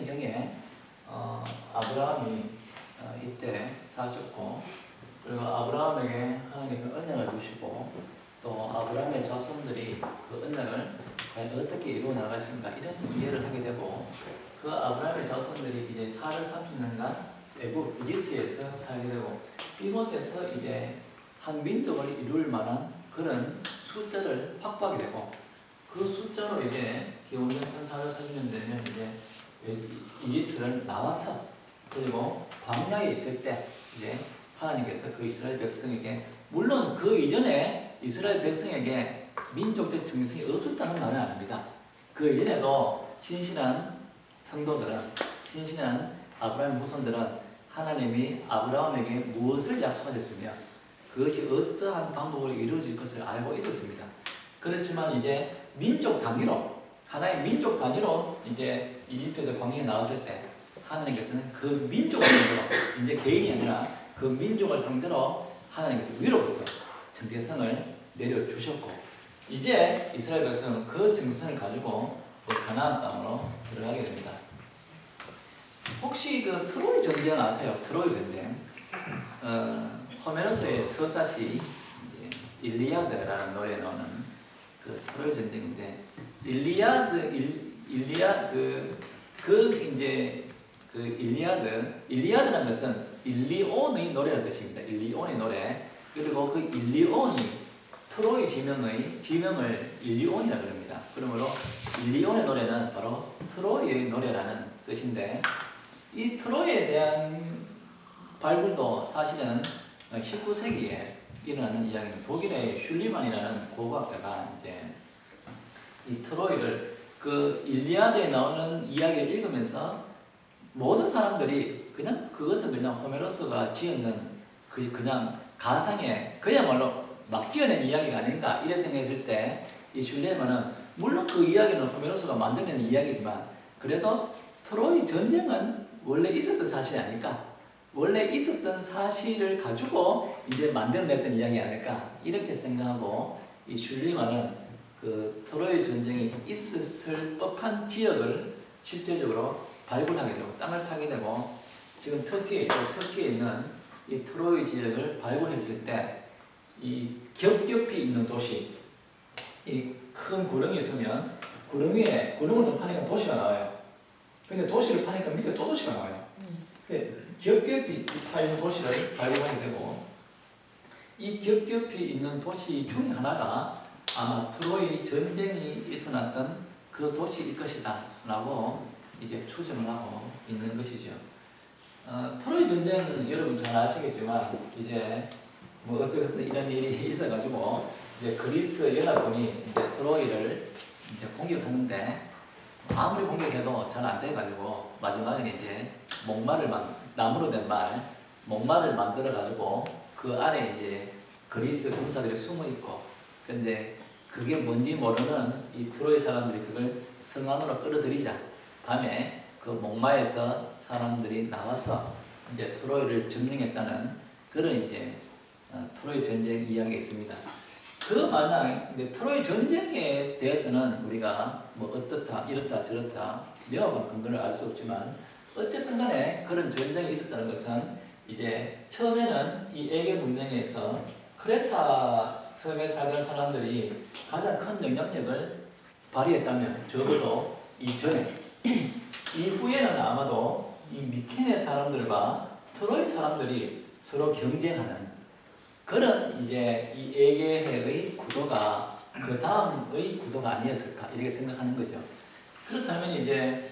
경에 아브라함이 이때 사셨고, 그리고 아브라함에게 하나님께서 언약을 주시고, 또 아브라함의 자손들이 그 언약을 과연 어떻게 이루어 나가신가 이런 이해를 하게 되고, 그 아브라함의 자손들이 이제 430년간 애굽 이집트에서 살게 되고, 이곳에서 이제 한 민족을 이룰 만한 그런 숫자를 확보하게 되고, 그 숫자로 이제 기원전 1440년 되면 이제 이집트를 나와서, 그리고 광야에 있을 때 이제 하나님께서 그 이스라엘 백성에게, 물론 그 이전에 이스라엘 백성에게 민족적 정성이 없었다는 말은 아닙니다. 그 이전에도 신실한 성도들은, 신실한 아브라함 후손들은 하나님이 아브라함에게 무엇을 약속하셨으며 그것이 어떠한 방법으로 이루어질 것을 알고 있었습니다. 그렇지만 이제 민족 단위로, 하나의 민족 단위로 이제 이집트에서 광야에 나왔을 때 하나님께서는 그 민족을 상대로, 이제 개인이 아니라 그 민족을 상대로 하나님께서 위로부터 정체성을 내려주셨고, 이제 이스라엘 백성은 그 정체성을 가지고 가나안 땅으로 들어가게 됩니다. 혹시 그 트로이 전쟁 아세요? 트로이 전쟁. 호메로스의 서사시 일리아드라는 노래에 나오는 그 트로이 전쟁인데, 일리아드라는 것은 일리온의 노래라는 뜻입니다. 일리온의 노래. 그리고 그 일리온이 트로이 지명을 일리온이라고 합니다. 그러므로 일리온의 노래는 바로 트로이의 노래라는 뜻인데, 이 트로이에 대한 발굴도 사실은 19세기에 일어나는 이야기입니다. 독일의 슐리만이라는 고고학자가 이제 이 트로이를, 그 일리아드에 나오는 이야기를 읽으면서 모든 사람들이 그것은 그냥 호메로스가 지었는 그냥 가상의, 그야말로 막 지어낸 이야기가 아닌가 이래 생각했을 때, 이 슐레만은 물론 그 이야기는 호메로스가 만들어낸 이야기지만 그래도 트로이 전쟁은 원래 있었던 사실이 아닐까, 원래 있었던 사실을 가지고 이제 만들어냈던 이야기 아닐까 이렇게 생각하고, 이 슐리만은 그 트로이 전쟁이 있었을 법한 지역을 실제적으로 발굴하게 되고 땅을 파게 되고, 지금 터키에 있는 이 트로이 지역을 발굴했을 때 이 겹겹이 있는 도시, 이 큰 구렁이 있으면 구렁 위에, 구렁을 좀 파니까 도시가 나와요. 근데 도시를 파니까 밑에 또 도시가 나와요. 겹겹이 파있는 도시를 발굴하게 되고, 이 겹겹이 있는 도시 중에 하나가 아마 트로이 전쟁이 있어났던 그 도시일 것이다 라고 이제 추정을 하고 있는 것이죠. 트로이 전쟁은 여러분 잘 아시겠지만, 이제 뭐 어떤 이런 일이 있어가지고 이제 그리스 연합군이 이제 트로이를 이제 공격하는데, 아무리 공격해도 잘 안 돼가지고 마지막에 이제 나무로 된 목말을 만들어가지고 그 안에 이제 그리스 군사들이 숨어 있고, 근데 그게 뭔지 모르는 이 트로이 사람들이 그걸 성 안으로 끌어들이자 밤에 그 목마에서 사람들이 나와서 이제 트로이를 점령했다는 그런 이제 트로이 전쟁 이야기가 있습니다. 그 마냥 트로이 전쟁에 대해서는 우리가 뭐 어떻다, 이렇다, 저렇다 명확한 근거를 알 수 없지만, 어쨌든 간에 그런 전쟁이 있었다는 것은, 이제 처음에는 이 에게 문명에서 크레타 섬에 살던 사람들이 가장 큰 영향력을 발휘했다면 적어도 이전에, 이후에는 아마도 이 미케네 사람들과 트로이 사람들이 서로 경쟁하는 그런 이제 이 에게해의 구도가 그 다음의 구도가 아니었을까 이렇게 생각하는 거죠. 그렇다면 이제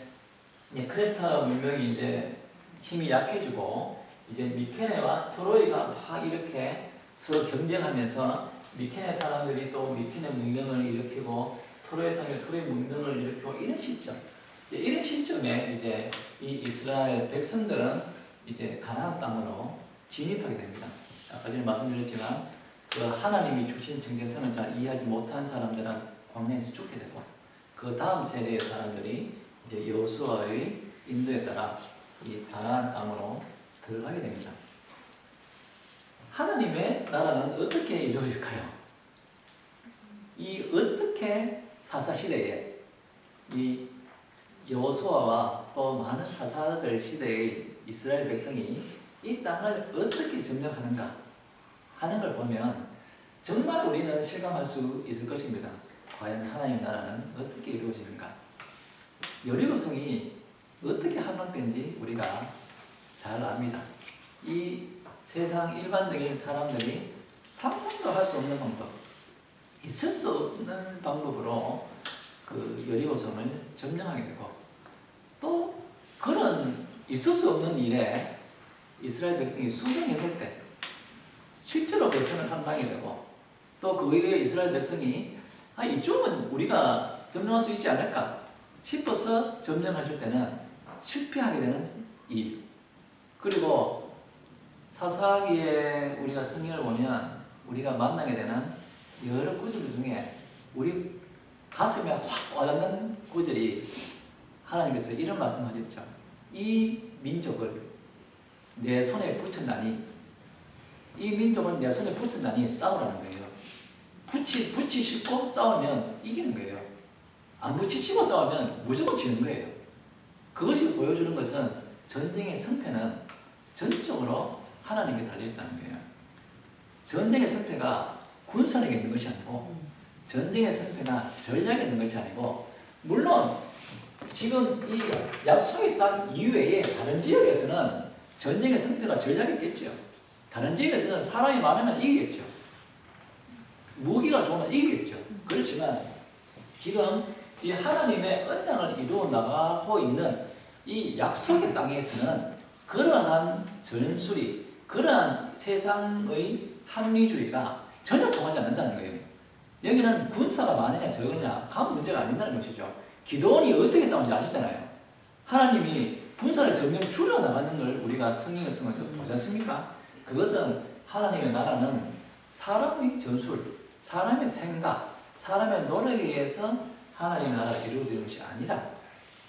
크레타 문명이 이제 힘이 약해지고, 이제 미케네와 트로이가 막 이렇게 서로 경쟁하면서 미케네 사람들이 또 미케네 문명을 일으키고 트로이 사람들이 트로이 문명을 일으키고, 이런 시점에 이제 이 이스라엘 백성들은 이제 가나안 땅으로 진입하게 됩니다. 아까 전에 말씀드렸지만 그 하나님이 주신 정체성을 잘 이해하지 못한 사람들은 광야에서 죽게 되고, 그 다음 세대의 사람들이 이제 여호수아의 인도에 따라 이 가나안 땅으로 들어가게 됩니다. 하나님의 나라는 어떻게 이루어질까요? 이 어떻게 사사시대에 이 여호수아와 또 많은 사사들 시대의 이스라엘 백성이 이 땅을 어떻게 점령하는가 하는 걸 보면 정말 우리는 실감할 수 있을 것입니다. 과연 하나님 나라는 어떻게 이루어지는가? 여리고성이 어떻게 함락된지 우리가 잘 압니다. 이 세상 일반적인 사람들이 상상도 할 수 없는 방법, 있을 수 없는 방법으로 그 여리고성을 점령하게 되고, 또 그런 있을 수 없는 일에 이스라엘 백성이 순종했을 때 실제로 백성을 함락하게 되고, 또 그 외에 이스라엘 백성이 이쪽은 우리가 점령할 수 있지 않을까 싶어서 점령하실 때는 실패하게 되는 일. 그리고 사사기에 우리가 성경을 보면 우리가 만나게 되는 여러 구절 중에 우리 가슴에 확 와닿는 구절이 하나님께서 이런 말씀하셨죠. 이 민족을 내 손에 붙였나니, 이 민족을 내 손에 붙였나니 싸우라는 거예요. 붙이시고 싸우면 이기는 거예요. 안 붙이시고 싸우면 무조건 지는 거예요. 그것이 보여주는 것은 전쟁의 승패는 전적으로 하나님께 달려있다는 거예요. 전쟁의 승패가 군사력에 있는 것이 아니고, 전쟁의 승패나 전략에 있는 것이 아니고, 물론 지금 이 약속의 땅 이외에 다른 지역에서는 전쟁의 승패가 전략이 있겠죠. 다른 지역에서는 사람이 많으면 이기겠죠. 무기가 좋으면 이기겠죠. 그렇지만 지금 이 하나님의 언약을 이루어 나가고 있는 이 약속의 땅에서는 그러한 전술이, 그러한 세상의 합리주의가 전혀 통하지 않는다는 거예요. 여기는 군사가 많으냐 적으냐 간 문제가 아닌다는 것이죠. 기도원이 어떻게 싸운지 아시잖아요. 하나님이 군사를 점점 줄여나가는 걸 우리가 성경에서 보지 않습니까? 그것은 하나님의 나라는 사람의 전술, 사람의 생각, 사람의 노력에 의해서 하나님의 나라가 이루어지는 것이 아니라,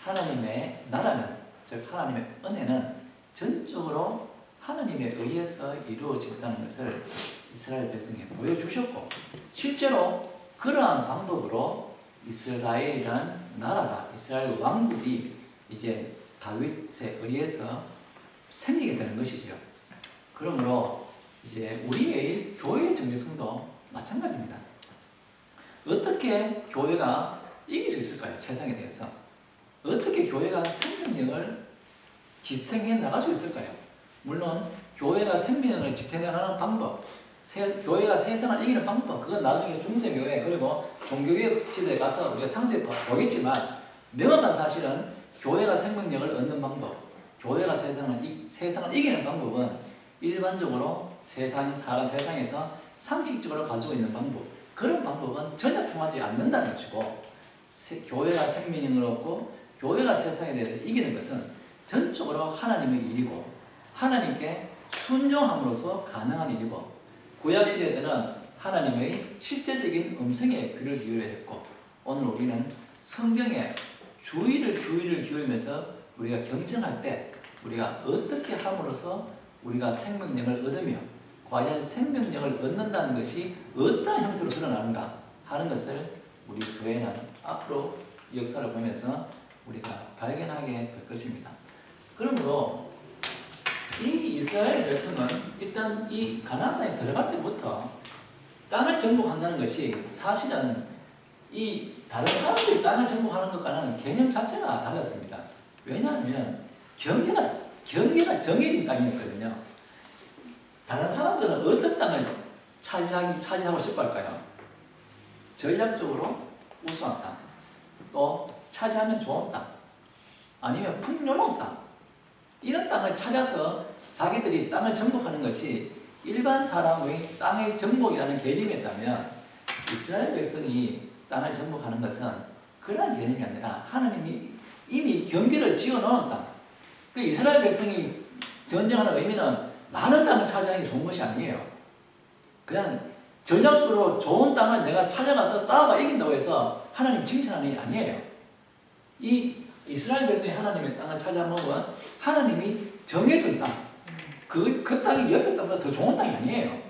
하나님의 나라는, 즉 하나님의 은혜는 전적으로 하나님에 의해서 이루어진다는 것을 이스라엘 백성에 보여주셨고, 실제로 그러한 방법으로 이스라엘이란 나라가, 이스라엘 왕국이 이제 다윗에 의해서 생기게 되는 것이죠. 그러므로 이제 우리의 교회의 정체성도 마찬가지입니다. 어떻게 교회가 이길 수 있을까요? 세상에 대해서. 어떻게 교회가 생명력을 지탱해 나갈 수 있을까요? 물론 교회가 생명력을 지탱해 나가는 방법, 교회가 세상을 이기는 방법, 그건 나중에 중세교회 그리고 종교개혁 시대에 가서 우리가 상세히 보겠지만, 명확한 사실은 교회가 생명력을 얻는 방법, 교회가 세상을 이기는 방법은 일반적으로 세상에서 상식적으로 가지고 있는 방법, 그런 방법은 전혀 통하지 않는다는 것이고, 교회가 생명력을 얻고 교회가 세상에 대해서 이기는 것은 전적으로 하나님의 일이고, 하나님께 순종함으로써 가능한 일이고, 구약시대 때는 하나님의 실제적인 음성에 귀를 기울여야 했고, 오늘 우리는 성경에 주의를 기울이면서 우리가 경청할 때 우리가 어떻게 함으로써 우리가 생명력을 얻으며, 과연 생명력을 얻는다는 것이 어떤 형태로 드러나는가 하는 것을 우리 교회는 앞으로 역사를 보면서 우리가 발견하게 될 것입니다. 그러므로 이 이스라엘 백성은 일단 이 가나안 땅에 들어갈 때부터 땅을 정복한다는 것이 사실은 이 다른 사람들이 땅을 정복하는 것과는 개념 자체가 달랐습니다. 왜냐하면 경계가 정해진 땅이었거든요. 다른 사람들은 어떤 땅을 차지하고 싶어 할까요? 전략적으로 우수한 땅, 또 차지하면 좋은 땅, 아니면 풍요로운 땅, 이런 땅을 찾아서 자기들이 땅을 정복하는 것이 일반 사람의 땅의 정복이라는 개념이었다면, 이스라엘 백성이 땅을 정복하는 것은 그러한 개념이 아니라 하나님이 이미 경계를 지어놓은 땅, 그 이스라엘 백성이 전쟁하는 의미는 많은 땅을 차지하는 게 좋은 것이 아니에요. 그냥 전략으로 좋은 땅을 내가 찾아가서 싸워가 이긴다고 해서 하나님 칭찬하는 게 아니에요. 이 이스라엘 백성이 하나님의 땅을 찾아먹은 하나님이 정해준 땅, 그 땅이 옆에 땅보다 더 좋은 땅이 아니에요.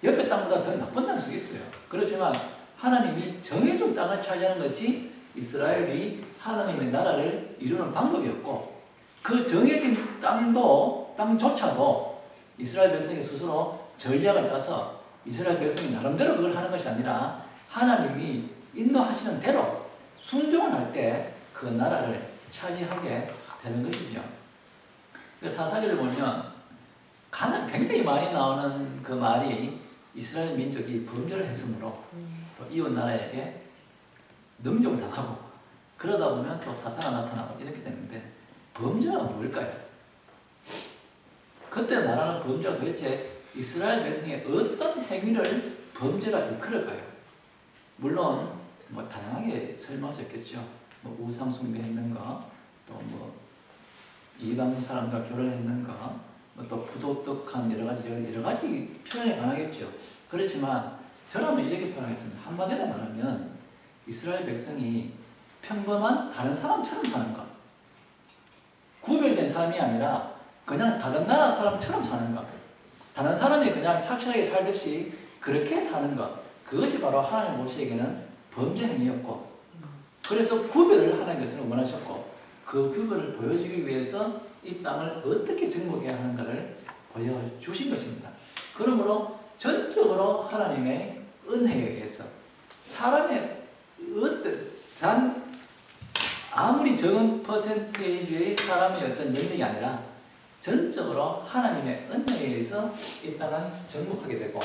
옆에 땅보다 더 나쁜 땅일 수 있어요. 그렇지만 하나님이 정해준 땅을 차지하는 것이 이스라엘이 하나님의 나라를 이루는 방법이었고 그 정해진 땅조차도 이스라엘 백성이 스스로 전략을 짜서 이스라엘 백성이 나름대로 그걸 하는 것이 아니라 하나님이 인도하시는 대로 순종을 할 때 그 나라를 차지하게 되는 것이죠. 그 사사기를 보면 가장 굉장히 많이 나오는 그 말이 이스라엘 민족이 범죄를 했으므로 또 이웃 나라에게 능욕을 당하고 그러다 보면 또 사사가 나타나고 이렇게 되는데 범죄가 뭘까요? 그때 말하는 범죄가 도대체 이스라엘 백성의 어떤 행위를 범죄라 일컬을까요? 물론 뭐 다양하게 설명할 수 있겠죠. 뭐 우상 숭배했는 거, 또 뭐 이방 사람과 결혼했는 거, 뭐 또 부도덕한 여러 가지 표현이 가능하겠죠. 그렇지만 저라면 이렇게 표현하겠습니다. 한마디로 말하면 이스라엘 백성이 평범한 다른 사람처럼 사는 것, 구별된 삶이 아니라 그냥 다른 나라 사람처럼 사는 것, 다른 사람이 그냥 착실하게 살듯이 그렇게 사는 것, 그것이 바로 하나님 보시기에는 범죄 행위였고, 그래서 구별을 하나님께서는 원하셨고, 그 구별을 보여주기 위해서 이 땅을 어떻게 정복해야 하는가를 보여주신 것입니다. 그러므로 전적으로 하나님의 은혜에 의해서 사람의 어떤 아무리 적은 퍼센테이지의 사람의 어떤 능력이 아니라 전적으로 하나님의 은혜에 의해서 이 땅은 정복하게 되고,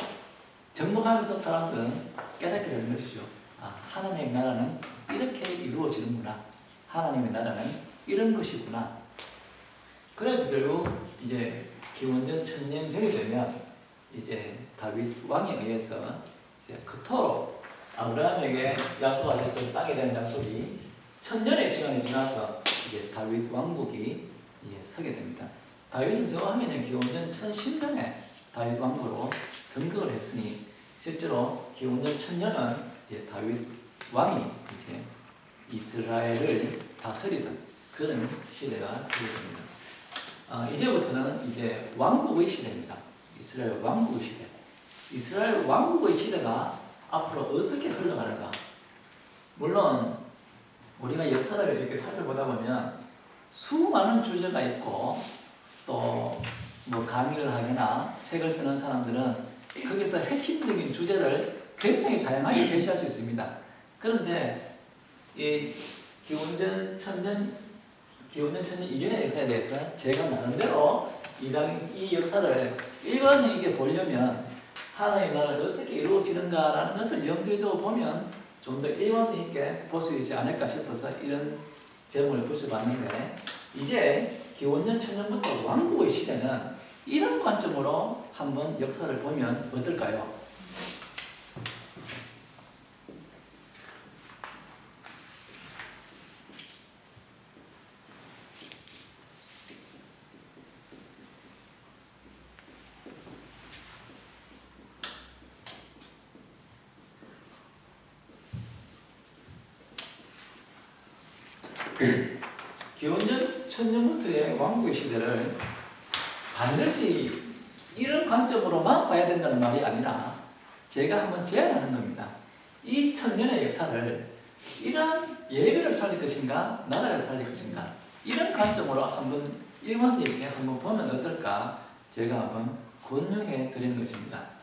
정복하면서 사람들은 깨닫게 되는 것이죠. 아, 하나님의 나라는 이렇게 이루어지는구나. 하나님의 나라는 이런 것이구나. 그래서 결국 이제 기원전 1000년 전이 되면 이제 다윗 왕에 의해서 이제 그토록 아브라함에게 약속하셨던 땅에 대한 약속이 1000년의 시간이 지나서 이제 다윗 왕국이 이제 서게 됩니다. 다윗은 정확하게는 기원전 1010년에 다윗 왕국으로 등극을 했으니 실제로 기원전 1000년은 이제 다윗 왕이 이제 이스라엘을 다스리던 그런 시대가 되게 됩니다. 이제부터는 이제 왕국의 시대입니다. 이스라엘 왕국의 시대. 이스라엘 왕국의 시대가 앞으로 어떻게 흘러가는가? 물론 우리가 역사를 이렇게 살펴보다 보면 수많은 주제가 있고 또 뭐 강의를 하거나 책을 쓰는 사람들은 거기서 핵심적인 주제를 굉장히 다양하게 제시할 수 있습니다. 그런데 이 기원전 1000년 이전의 역사에 대해서 제가 나름대로 이 역사를 일관성 있게 보려면 하나님의 나라를 어떻게 이루어지는가라는 것을 염두에 두고 보면 좀 더 일관성 있게 볼 수 있지 않을까 싶어서 이런 제목을 붙여봤는데, 이제 기원전 1000년부터 왕국의 시대는 이런 관점으로 한번 역사를 보면 어떨까요? 기원전 1000년부터의 왕국의 시대를 반드시 이런 관점으로만 봐야 된다는 말이 아니라 제가 한번 제안하는 겁니다. 이 1000년의 역사를 이런 예배를 살릴 것인가 나라를 살릴 것인가 이런 관점으로 한번 일관성 있게 한번 보면 어떨까 제가 한번 권유해 드리는 것입니다.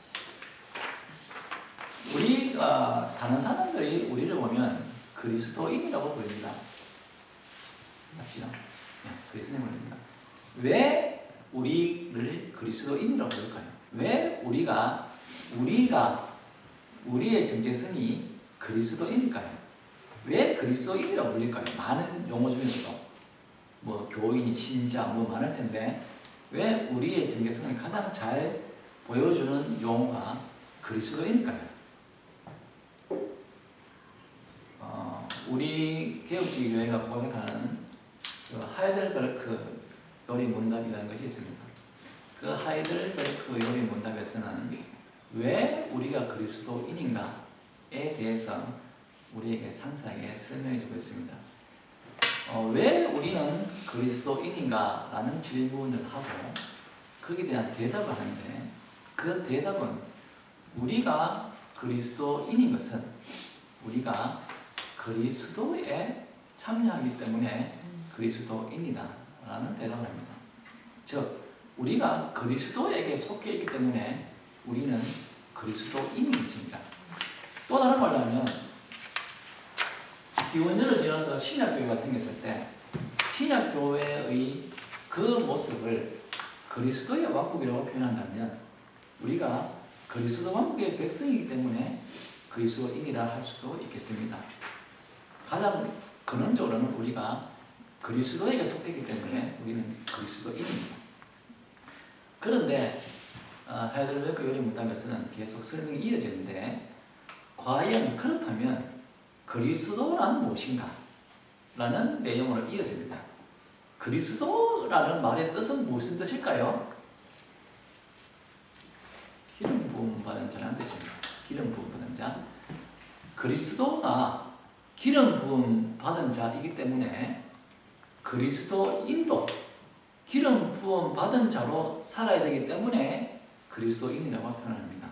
다른 사람들이 우리를 보면 그리스도인이라고 부릅니다. 맞죠? 그리스도인을 부릅니다. 왜 우리를 그리스도인이라고 부를까요? 왜 우리의 정체성이 그리스도인일까요? 왜 그리스도인이라고 불릴까요? 많은 용어 중에서도 뭐 교인이 신자 뭐 많을 텐데 왜 우리의 정체성을 가장 잘 보여주는 용어가 그리스도인일까요? 우리 개혁주의 교회가 고백하는 그 하이델베르크 요리 문답이라는 것이 있습니다. 그 하이델베르크 요리 문답에서는 왜 우리가 그리스도인인가에 대해서 우리에게 상세하게 설명해 주고 있습니다. 왜 우리는 그리스도인인가 라는 질문을 하고 거기에 대한 대답을 하는데, 그 대답은 우리가 그리스도인인 것은 우리가 그리스도의 참여하기 때문에 그리스도인이다 라는 대답을 합니다. 즉 우리가 그리스도에게 속해 있기 때문에 우리는 그리스도인이십니다. 또 다른 말로 하면 기원전을 지나서 신약교회가 생겼을 때 신약교회의 그 모습을 그리스도의 왕국이라고 표현한다면 우리가 그리스도 왕국의 백성이기 때문에 그리스도인이라 할 수도 있겠습니다. 가장 근원적으로는 우리가 그리스도에게 속했기 때문에 우리는 그리스도인입니다. 그런데 하이델베르크 요리문답에서는 계속 설명이 이어지는데 과연 그렇다면 그리스도란 무엇인가? 라는 내용으로 이어집니다. 그리스도라는 말의 뜻은 무슨 뜻일까요? 기름 부음 받은 자라는 뜻입니다. 기름 부음 받은 자. 그리스도가 기름 부음 받은 자이기 때문에 그리스도인도 기름 부음 받은 자로 살아야 되기 때문에 그리스도인이라고 표현합니다.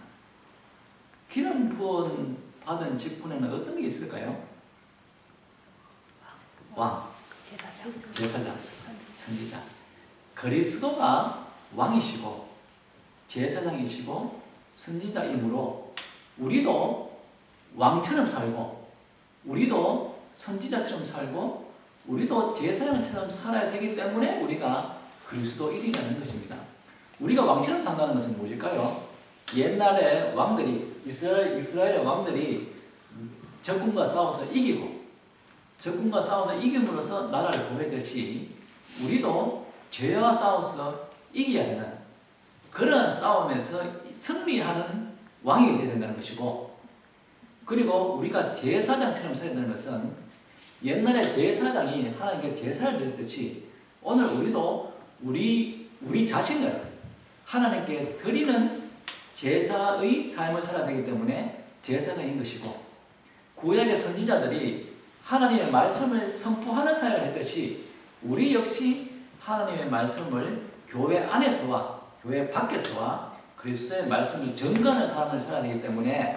기름 부음 받은 직분에는 어떤 게 있을까요? 왕, 제사장, 선지자. 그리스도가 왕이시고 제사장이시고 선지자이므로 우리도 왕처럼 살고 우리도 선지자처럼 살고 우리도 제사장처럼 살아야 되기 때문에 우리가 그리스도인이라는 것입니다. 우리가 왕처럼 산다는 것은 무엇일까요? 옛날에 왕들이 이스라엘의 왕들이 적군과 싸워서 이기고 적군과 싸워서 이김으로써 나라를 구했듯이 우리도 죄와 싸워서 이겨야 되는 그런 싸움에서 승리하는 왕이 되어야 된다는 것이고 그리고 우리가 제사장처럼 살아야 되는 것은 옛날에 제사장이 하나님께 제사를 드렸듯이 오늘 우리도 우리 자신을 하나님께 드리는 제사의 삶을 살아야 되기 때문에 제사장인 것이고 구약의 선지자들이 하나님의 말씀을 선포하는 사역을 했듯이 우리 역시 하나님의 말씀을 교회 안에서와 교회 밖에서와 그리스도의 말씀을 전가하는 삶을 살아야 되기 때문에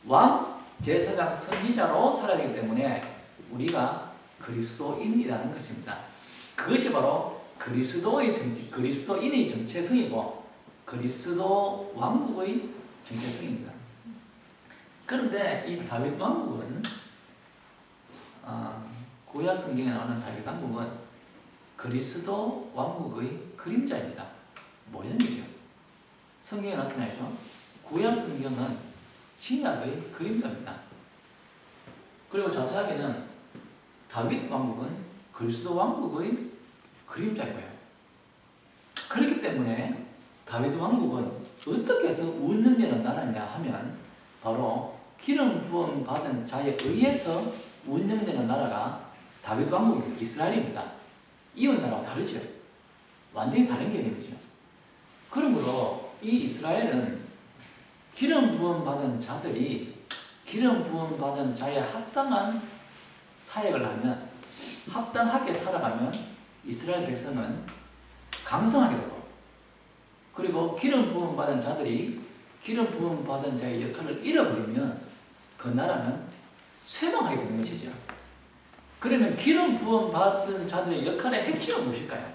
왕, 제사장, 선지자로 살아야 되기 때문에 우리가 그리스도인이라는 것입니다. 그것이 바로 그리스도인의 정체성이고 그리스도 왕국의 정체성입니다. 그런데 이 다윗 왕국은 구약 성경에 나오는 다윗 왕국은 그리스도 왕국의 그림자입니다. 모형이죠. 성경에 나타나죠. 구약 성경은 신약의 그림자입니다. 그리고 자세하게는 다윗 왕국은 그리스도 왕국의 그림자고요. 그렇기 때문에 다윗 왕국은 어떻게 해서 운영되는 나라냐 하면 바로 기름 부음 받은 자에 의해서 운영되는 나라가 다윗 왕국입니다. 이스라엘입니다. 이웃 나라와 다르죠. 완전히 다른 개념이죠. 그러므로 이 이스라엘은 기름 부음 받은 자들이 기름 부음 받은 자에 합당한 사역을 하면 합당하게 살아가면 이스라엘 백성은 강성하게 되고 그리고 기름 부음 받은 자들이 기름 부음 받은 자의 역할을 잃어버리면 그 나라는 쇠망하게 되는 것이죠. 그러면 기름 부음 받은 자들의 역할의 핵심은 무엇일까요?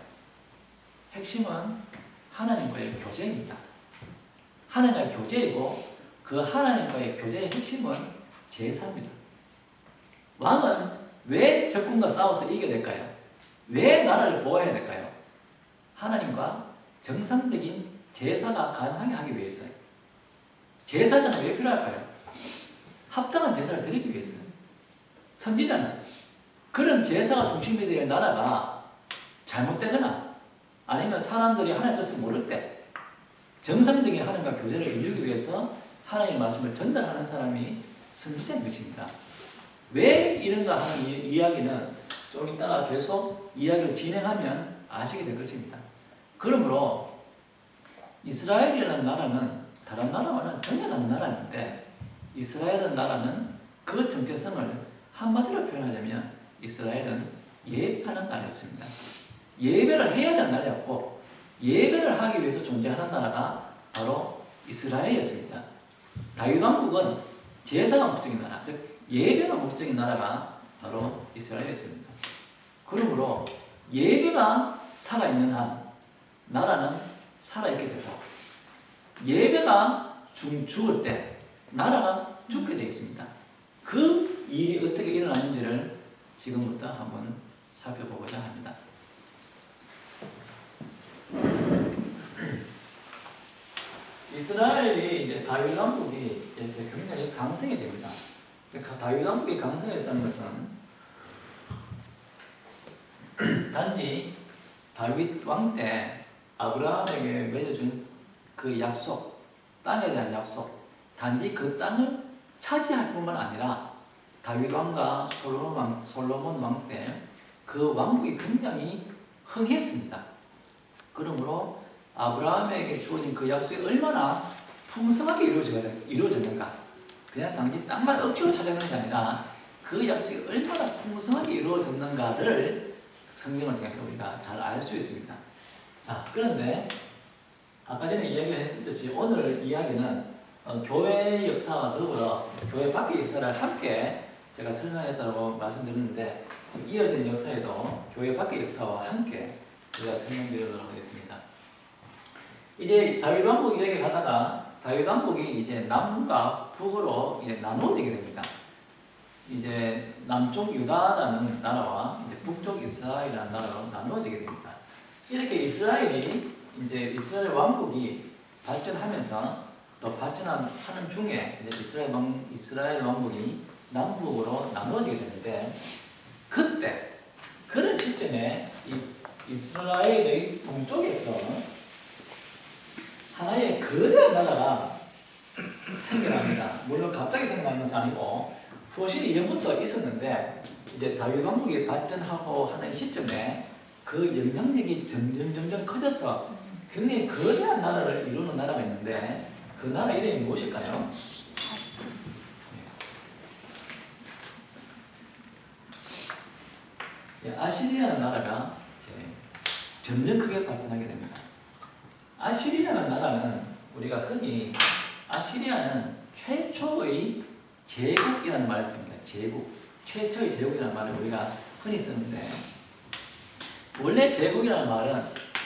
핵심은 하나님과의 교제입니다. 하나님과의 교제이고 그 하나님과의 교제의 핵심은 제사입니다. 왕은 왜 적군과 싸워서 이겨야 될까요? 왜 나라를 보호해야 될까요? 하나님과 정상적인 제사가 가능하게 하기 위해서요. 제사장은 왜 필요할까요? 합당한 제사를 드리기 위해서요. 선지자는 그런 제사가 중심이 되는 나라가 잘못되거나 아니면 사람들이 하나님의 뜻을 모를 때 정상적인 하나님과 교제를 이루기 위해서 하나님의 말씀을 전달하는 사람이 선지자인 것입니다. 왜 이런가 하는 이야기는 좀 이따가 계속 이야기를 진행하면 아시게 될 것입니다. 그러므로 이스라엘이라는 나라는 다른 나라와는 전혀 다른 나라인데 이스라엘은 나라는 그 정체성을 한마디로 표현하자면 이스라엘은 예배하는 나라였습니다. 예배를 해야 되는 나라였고 예배를 하기 위해서 존재하는 나라가 바로 이스라엘이었습니다. 다윗 왕국은 제사가 목적인 나라, 즉 예배가 목적인 나라가 바로 이스라엘이었습니다. 그러므로 예배가 살아있는 한 나라는 살아있게 되고 예배가 죽을 때 나라가 죽게 되어 있습니다. 그 일이 어떻게 일어나는지를 지금부터 한번 살펴보고자 합니다. 이스라엘이 이제 다윗 왕국이 이제 굉장히 강성해집니다. 다윗 왕국이 강성했다는 것은 단지 다윗 왕 때 아브라함에게 맺어준 그 약속, 땅에 대한 약속, 단지 그 땅을 차지할 뿐만 아니라 다윗 왕과 솔로몬 왕 때 그 왕국이 굉장히 흥했습니다. 그러므로 아브라함에게 주어진 그 약속이 얼마나 풍성하게 이루어졌는가. 그냥 단지 땅만 억지로 찾아가는 게 아니라 그 약속이 얼마나 풍성하게 이루어졌는가를 성경을 통해서 우리가 잘 알 수 있습니다. 자, 그런데 아까 전에 이야기했듯이 오늘 이야기는 교회 역사와 더불어 교회 밖의 역사를 함께 제가 설명했다고 말씀드렸는데 이어진 역사에도 교회 밖의 역사와 함께 제가 설명드리도록 하겠습니다. 이제 다윗 왕국 이야기를 하다가 다윗 왕국이 이제 남과 북으로 이제 나누어지게 됩니다. 이제 남쪽 유다라는 나라와 이제 북쪽 이스라엘이라는 나라로 나누어지게 됩니다. 이렇게 이스라엘 왕국이 발전하면서 또 발전하는 중에 이제 이스라엘 왕국이 남북으로 나누어지게 되는데 그때 그런 시점에 이 이스라엘의 동쪽에서 하나의 거대한 나라가 생겨납니다. 물론 갑자기 생겨나는 것이 아니고 훨씬 이전부터 있었는데 이제 다윗 왕국이 발전하고 하는 시점에 그 영향력이 점점 커져서 굉장히 거대한 나라를 이루는 나라가 있는데 그 나라 이름이 무엇일까요? 아시리아라는 나라가 점점 크게 발전하게 됩니다. 아시리아라는 나라는 우리가 흔히 아시리아는 최초의 제국이라는 말을 씁니다. 제국. 최초의 제국이라는 말을 우리가 흔히 쓰는데 원래 제국이라는 말은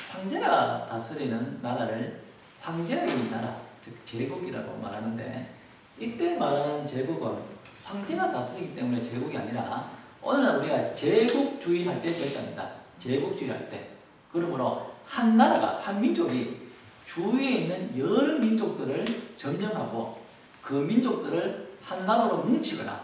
황제가 다스리는 나라를 황제의 나라, 즉 제국이라고 말하는데 이때 말하는 제국은 황제가 다스리기 때문에 제국이 아니라 오늘날 우리가 제국주의 할 때 절자입니다. 제국주의 할 때. 그러므로 한 나라가, 한 민족이 주위에 있는 여러 민족들을 점령하고 그 민족들을 한 나라로 뭉치거나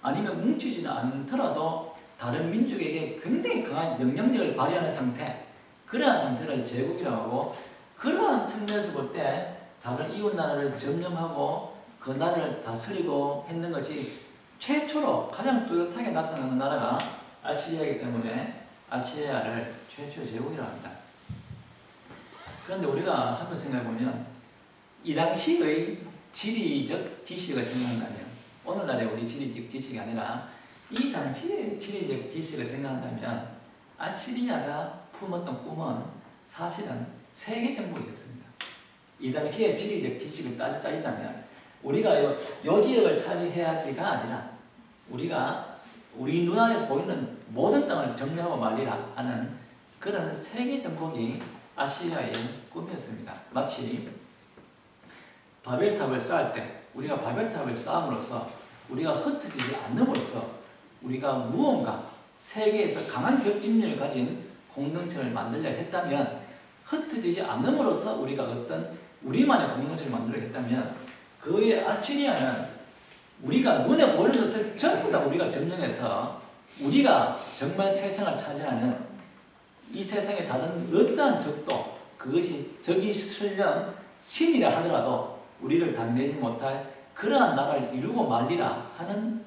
아니면 뭉치지는 않더라도 다른 민족에게 굉장히 강한 영향력을 발휘하는 상태, 그러한 상태를 제국이라고 하고 그러한 측면에서 볼 때 다른 이웃 나라를 점령하고 그 나라를 다스리고 했는 것이 최초로 가장 뚜렷하게 나타나는 나라가 아시리아이기 때문에 아시리아를 최초의 제국이라고 합니다. 그런데 우리가 한번 생각해보면 이 당시의 지리적 지식을 생각한다면 오늘날의 우리 지리적 지식이 아니라 이 당시의 지리적 지식을 생각한다면 아시리아가 품었던 꿈은 사실은 세계 정복이었습니다. 이 당시의 지리적 지식을 따지자면 우리가 요 지역을 차지해야지가 아니라 우리가 우리 눈앞에 보이는 모든 땅을 점령하고 말리라 하는 그런 세계 정복이 아시리아의 꿈이었습니다. 마치 바벨탑을 쌓을 때 우리가 바벨탑을 쌓음으로써 우리가 흩어지지 않음으로써 우리가 무언가 세계에서 강한 격진력을 가진 공동체를 만들려 했다면 흩어지지 않음으로써 우리가 어떤 우리만의 공동체를 만들려 했다면 그의 아시리아는 우리가 눈에 보이는 것을 전부 다 우리가 점령해서 우리가 정말 세상을 차지하는 이 세상에 다른 어떠한 적도 그것이 적이 설령 신이라 하더라도 우리를 당내지 못할 그러한 나라를 이루고 말리라 하는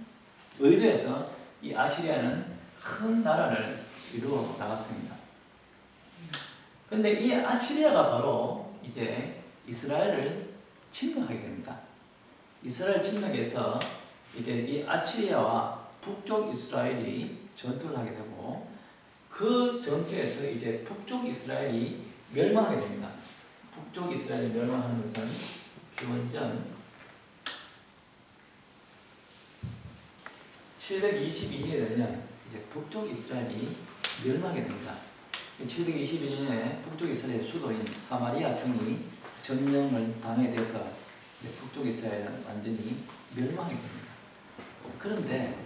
의도에서 이 아시리아는 큰 나라를 이루어 나갔습니다. 그런데 이 아시리아가 바로 이제 이스라엘을 침략하게 됩니다. 이스라엘 침략에서 이제 이 아시리아와 북쪽 이스라엘이 전투를 하게 되고 그 전투에서 이제 북쪽 이스라엘이 멸망하게 됩니다. 북쪽 이스라엘이 멸망하는 것은 기원전 722년에 되면 이제 북쪽 이스라엘이 멸망하게 됩니다. 722년에 북쪽 이스라엘 수도인 사마리아 성이 점령을 당하게 돼서 북쪽 이스라엘은 완전히 멸망하게 됩니다. 그런데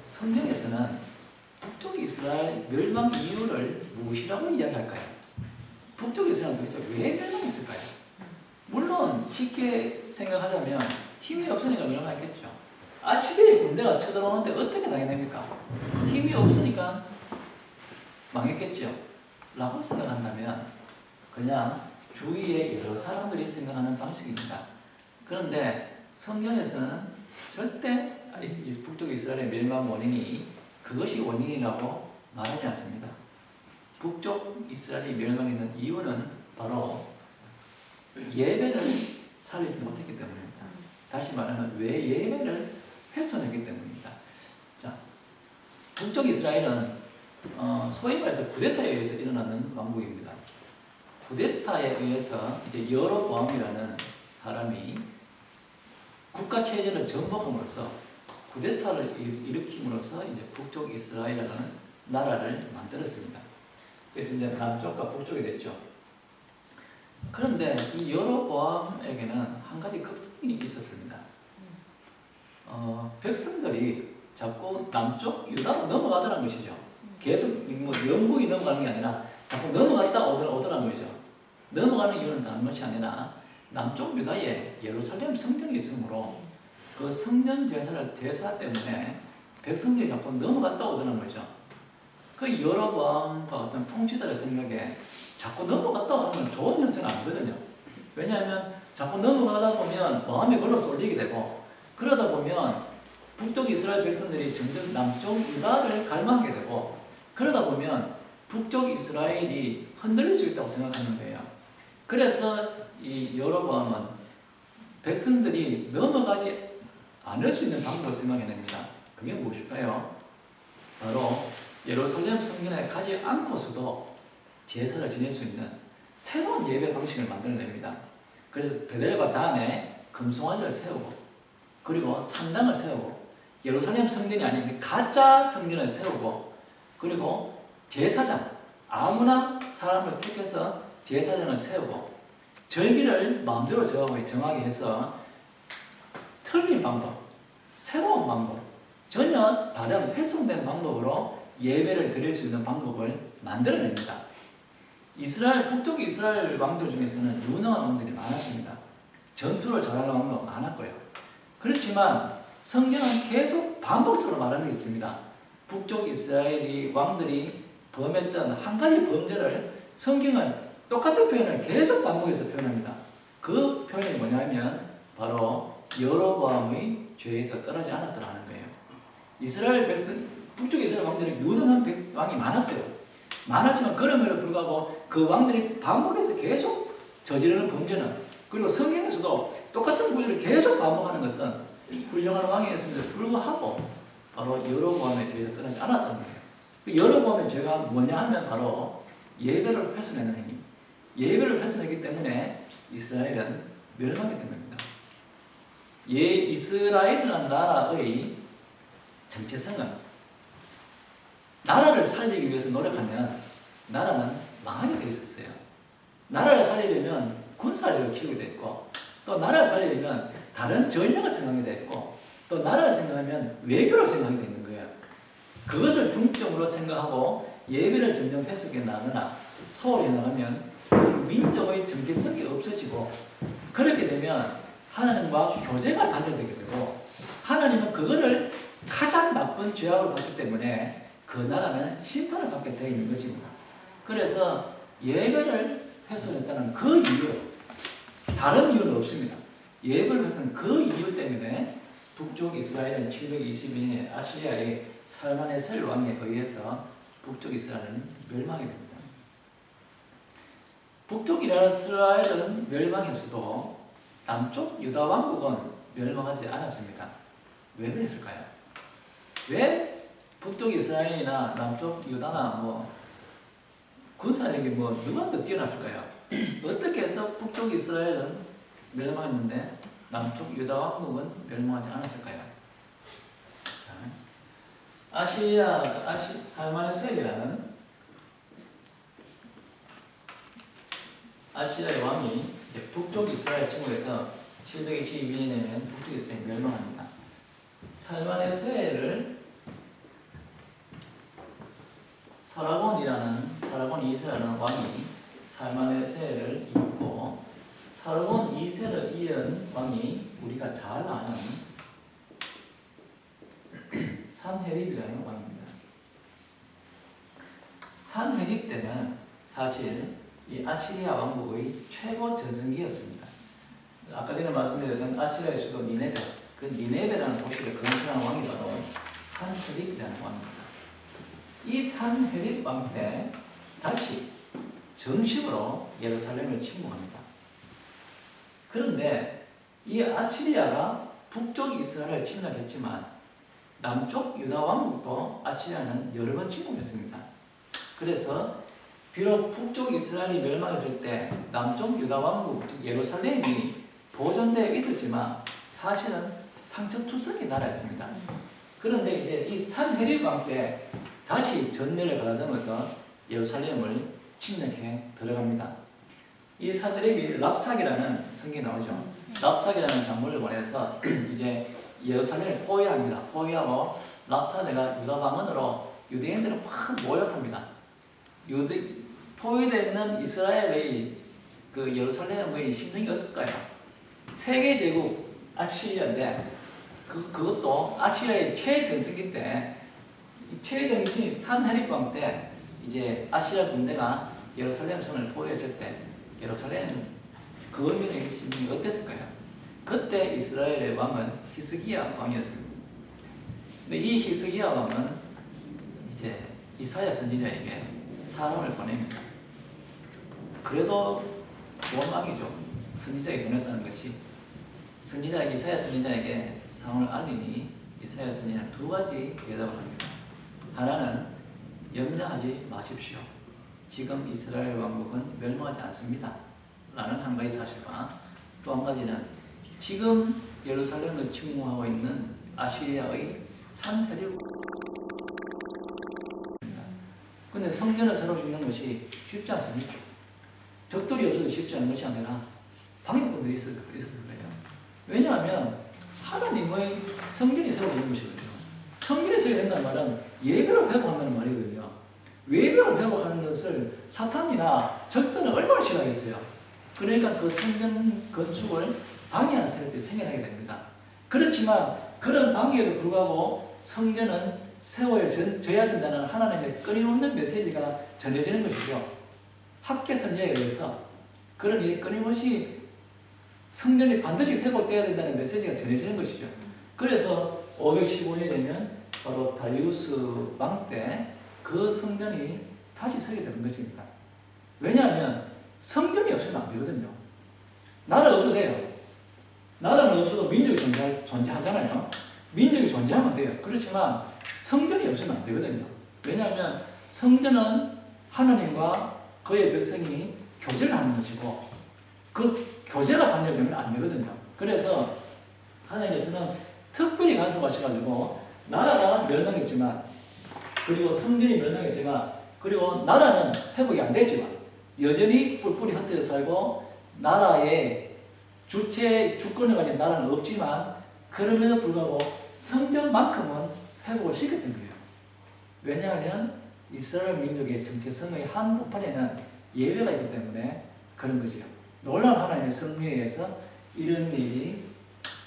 성경에서는 북쪽 이스라엘 멸망 이유를 무엇이라고 이야기할까요? 북쪽 이스라엘은 도대체 왜 멸망했을까요? 물론 쉽게 생각하자면 힘이 없으니까 멸망했겠죠. 아시리의 군대가 쳐들어오는데 어떻게 당해냅니까? 힘이 없으니까 망했겠죠. 라고 생각한다면 그냥 주위에 여러 사람들이 생각하는 방식입니다. 그런데 성경에서는 절대 북쪽 이스라엘의 멸망 원인이 그것이 원인이라고 말하지 않습니다. 북쪽 이스라엘이 멸망했는 이유는 바로 예배를 살리지 못했기 때문입니다. 다시 말하면 왜 예배를 훼손했기 때문입니다. 자, 북쪽 이스라엘은 소위 말해서 쿠데타에 의해서 일어나는 왕국입니다. 쿠데타에 의해서 이제 여로보암이라는 사람이 국가 체제를 전복함으로써 쿠데타를 일으킴으로써 이제 북쪽 이스라엘이라는 나라를 만들었습니다. 그래서 이제 남쪽과 북쪽이 됐죠. 그런데 이 여로보암에게는 한 가지 걱정이 있었습니다. 백성들이 자꾸 남쪽 유다로 넘어가더라는 것이죠. 계속 뭐 영국이 넘어가는 게 아니라 자꾸 넘어갔다 오더라는 거죠. 넘어가는 이유는 다른 것이 아니라 남쪽 유다에 예루살렘 성전이 있으므로 그 성전 제사 때문에 백성들이 자꾸 넘어갔다 오더라는 거죠. 그 여로보암과 어떤 통치자의 생각에 자꾸 넘어갔다 오는 건 좋은 현상은 아니거든요. 왜냐하면 자꾸 넘어가다 보면 마음이 걸로 쏠리게 되고 그러다 보면 북쪽 이스라엘 백성들이 점점 남쪽 유다를 갈망하게 되고 그러다 보면 북쪽 이스라엘이 흔들릴 수 있다고 생각하는 거예요. 그래서 이 여로보암은 백성들이 넘어가지 않을 수 있는 방법을 생각해냅니다. 그게 무엇일까요? 바로 예루살렘 성전에 가지 않고서도 제사를 지낼 수 있는 새로운 예배 방식을 만들어냅니다. 그래서 베델과 단에 금송아지를 세우고 그리고 산당을 세우고 예루살렘 성전이 아닌 가짜 성전을 세우고 그리고 제사장 아무나 사람을 택해서 제사장을 세우고 절기를 마음대로 정하게 해서 틀린 방법, 새로운 방법, 전혀 다른 훼손된 방법으로 예배를 드릴 수 있는 방법을 만들어냅니다. 북쪽 이스라엘 왕들 중에서는 유능한 왕들이 많았습니다. 전투를 잘하는 왕도 많았고요. 그렇지만 성경은 계속 반복적으로 말하는 게 있습니다. 북쪽 이스라엘이 왕들이 범했던 한 가지 범죄를 성경은 똑같은 표현을 계속 반복해서 표현합니다. 그 표현이 뭐냐면 바로 여로보암의 죄에서 떠나지 않았더라는 거예요. 북쪽 이스라엘 왕들이 유능한 왕이 많았어요. 많았지만 그럼에도 불구하고 그 왕들이 반복해서 계속 저지르는 범죄는 그리고 성경에서도 똑같은 구절을 계속 반복하는 것은 훌륭한 왕이었음에도 불구하고 바로 여로보암의 죄에서 떠나지 않았다는 거예요. 그 여로보암의 죄가 뭐냐 하면 바로 예배를 훼손하는 행위. 예배를 훼손했기 때문에 이스라엘은 멸망하게 된 겁니다. 이스라엘이라는 나라의 정체성은 나라를 살리기 위해서 노력하면 나라는 망하게 되어 있었어요. 나라를 살리려면 군사력을 키우게 됐고 또 나라를 살리려면 다른 전략을 생각하게 됐고 또 나라를 생각하면 외교를 생각하게 되는 거예요. 그것을 중점으로 생각하고 예배를 점점 훼손해 나가거나 소홀히 나가면 그 민족의 정체성이 없어지고 그렇게 되면 하나님과 교제가 단절되게 되고 하나님은 그거를 가장 나쁜 죄악을 받기 때문에 그 나라는 심판을 받게 되어 있는 것입니다. 그래서 예배를 훼손했다는 그 이유, 다른 이유는 없습니다. 예배를 훼손한 그 이유 때문에 북쪽 이스라엘은 722년에 아시리아의 살만에셀 왕에 의해서 북쪽 이스라엘은 멸망이 됩니다. 북쪽 이스라엘은 멸망했어도 남쪽 유다 왕국은 멸망하지 않았습니다. 왜 그랬을까요? 왜 북쪽 이스라엘이나 남쪽 유다나 군사력이 누가 더 뛰어났을까요? 어떻게 해서 북쪽 이스라엘은 멸망했는데 남쪽 유다 왕국은 멸망하지 않았을까요? 자, 살마네셀이라는 아시리아의 왕이 북쪽 이스라엘 침공해서 722년에는 북쪽 이스라엘이 멸망합니다. 살마네셀을 사라곤 2세라는 왕이 살마네셀을 이었고, 사라곤 2세를 이은 왕이 우리가 잘 아는 산헤립이라는 왕입니다. 산헤립 때는 사실 이 아시리아 왕국의 최고 전성기였습니다. 아까 전에 말씀드렸던 아시리아의 수도 니네베, 그 니네베라는 도시를 건설한 왕이 바로 산헤립이라는 왕입니다. 이 산헤립 왕 때 다시 정식으로 예루살렘을 침공합니다. 그런데 이 아시리아가 북쪽 이스라엘을 침략했지만 남쪽 유다 왕국도 아시리아는 여러 번 침공했습니다. 그래서 비록 북쪽 이스라엘이 멸망했을 때 남쪽 유다 왕국, 즉 예루살렘이 보존되어 있었지만 사실은 상처투성이 나라였습니다. 그런데 이제 이 산헤립 왕 때 다시 전례를 받아들면서 예루살렘을 침략해 들어갑니다. 이 산헤립이 랍삭이라는 성경이 나오죠. 랍삭이라는 장군을 보내서 이제 예루살렘을 포위합니다. 포위하고 랍사네가 유다 방언으로 유대인들을 막 모욕합니다. 포위되어 있는 이스라엘의 그 예루살렘의 심정이 어떨까요? 세계 제국 아시리아인데 그것도 아시리아의 최전성기 때 최전성기 산헤립 왕 때 이제 아시리아 군대가 예루살렘 성을 포위했을 때 예루살렘 거민의 심정이 어땠을까요? 그때 이스라엘의 왕은 히스기야 왕이었습니다. 근데 이 히스기야 왕은 이제 이사야 선지자에게 사람을 보냅니다. 그래도 좋은 왕이죠. 선지자에게 보냈다는 것이. 선지자 이사야 선지자에게 상황을 알리니 이사야 선지자는 두 가지 대답을 합니다. 하나는 염려하지 마십시오. 지금 이스라엘 왕국은 멸망하지 않습니다. 라는 한 가지 사실과 또 한 가지는 지금 예루살렘을 침공하고 있는 아시리아의 산헤립. 근데 성전을 새로 짓는 것이 쉽지 않습니다. 벽돌이 없어도 쉽지 않은 것이 아니라 방해꾼들이 있어서 그래요. 왜냐하면 하나님의 성전이 새로 짓는 것이거든요. 성전이 새로 된다는 말은 예배를 회복한다는 말이거든요. 예배를 회복하는 것을 사탄이나 적들은 얼마나 싫어하겠어요. 그러니까 그 성전 건축을 방해하는 세력들이 생겨나게 됩니다. 그렇지만 그런 방해에도 불구하고 성전은 세워져야 된다는 하나님의 끊임없는 메시지가 전해지는 것이죠. 학계 선지자에 의해서 그러니 끊임없이 성전이 반드시 회복되어야 된다는 메시지가 전해지는 것이죠. 그래서 515년이 되면 바로 다리우스 왕 때 그 성전이 다시 서게 되는 것입니다. 왜냐하면 성전이 없으면 안 되거든요. 나라 없어도 돼요. 나라는 없어도 민족이 존재하잖아요. 민족이 존재하면 돼요. 그렇지만 성전이 없으면 안 되거든요. 왜냐하면 성전은 하나님과 그의 백성이 교제를 하는 것이고 그 교제가 단절되면 안 되거든요. 그래서 하나님께서는 특별히 간섭하셔가지고 나라가 멸망했지만 그리고 성전이 멸망했지만 그리고 나라는 회복이 안 됐지만 여전히 뿔뿔이 흩어져 살고 나라의 주권을 가진 나라는 없지만 그럼에도 불구하고 성전만큼은 회복을 시켰던 거예요. 왜냐하면 이스라엘 민족의 정체성의 한 부분에는 예배가 있기 때문에 그런 거죠. 놀라운 하나님의 성령에 의해서 이런 일이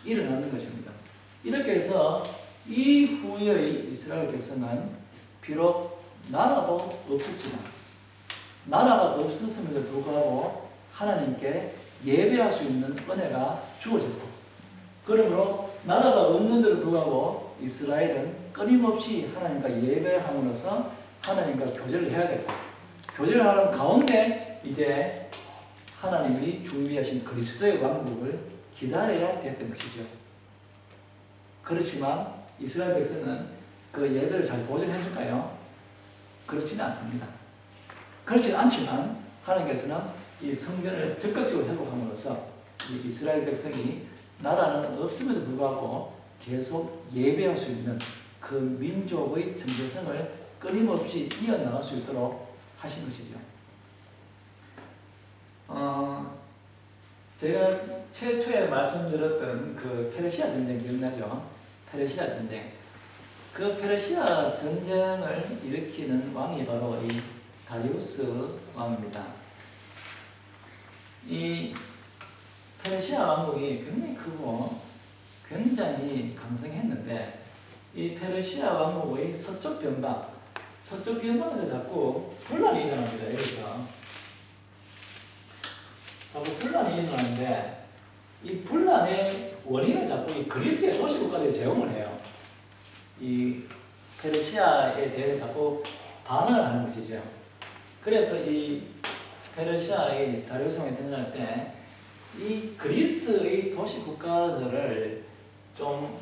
일어나는 것입니다. 이렇게 해서 이후의 이스라엘 백성은 비록 나라도 없었지만 나라가 없었음에도 불구하고 하나님께 예배할 수 있는 은혜가 주어졌고 그러므로 나라가 없는데도 불구하고 이스라엘은 끊임없이 하나님과 예배함으로써 하나님과 교제를 해야 되고 교제를 하는 가운데 이제 하나님이 준비하신 그리스도의 왕국을 기다려야 됐던 것이죠. 그렇지만 이스라엘 백성은 그 예배를 잘 보존했을까요? 그렇지는 않습니다. 그렇지는 않지만 하나님께서는 이 성전을 적극적으로 회복함으로써 이 이스라엘 백성이 나라는 없음에도 불구하고 계속 예배할 수 있는 그 민족의 정체성을 끊임없이 이어나갈 수 있도록 하신 것이죠. 제가 최초에 말씀드렸던 그 페르시아 전쟁 기억나죠? 페르시아 전쟁. 그 페르시아 전쟁을 일으키는 왕이 바로 이 다리우스 왕입니다. 이 페르시아 왕국이 굉장히 크고 굉장히 강성했는데 이 페르시아 왕국의 서쪽 변방에서 자꾸 분란이 일어납니다. 여기서 자꾸 분란이 일어나는데 이 분란의 원인은 자꾸 이 그리스의 도시국가들이 제공을 해요. 이 페르시아에 대해서 자꾸 반응을 하는 것이죠. 그래서 이 페르시아의 다리우스 왕이 생각할 때 이 그리스의 도시국가들을 좀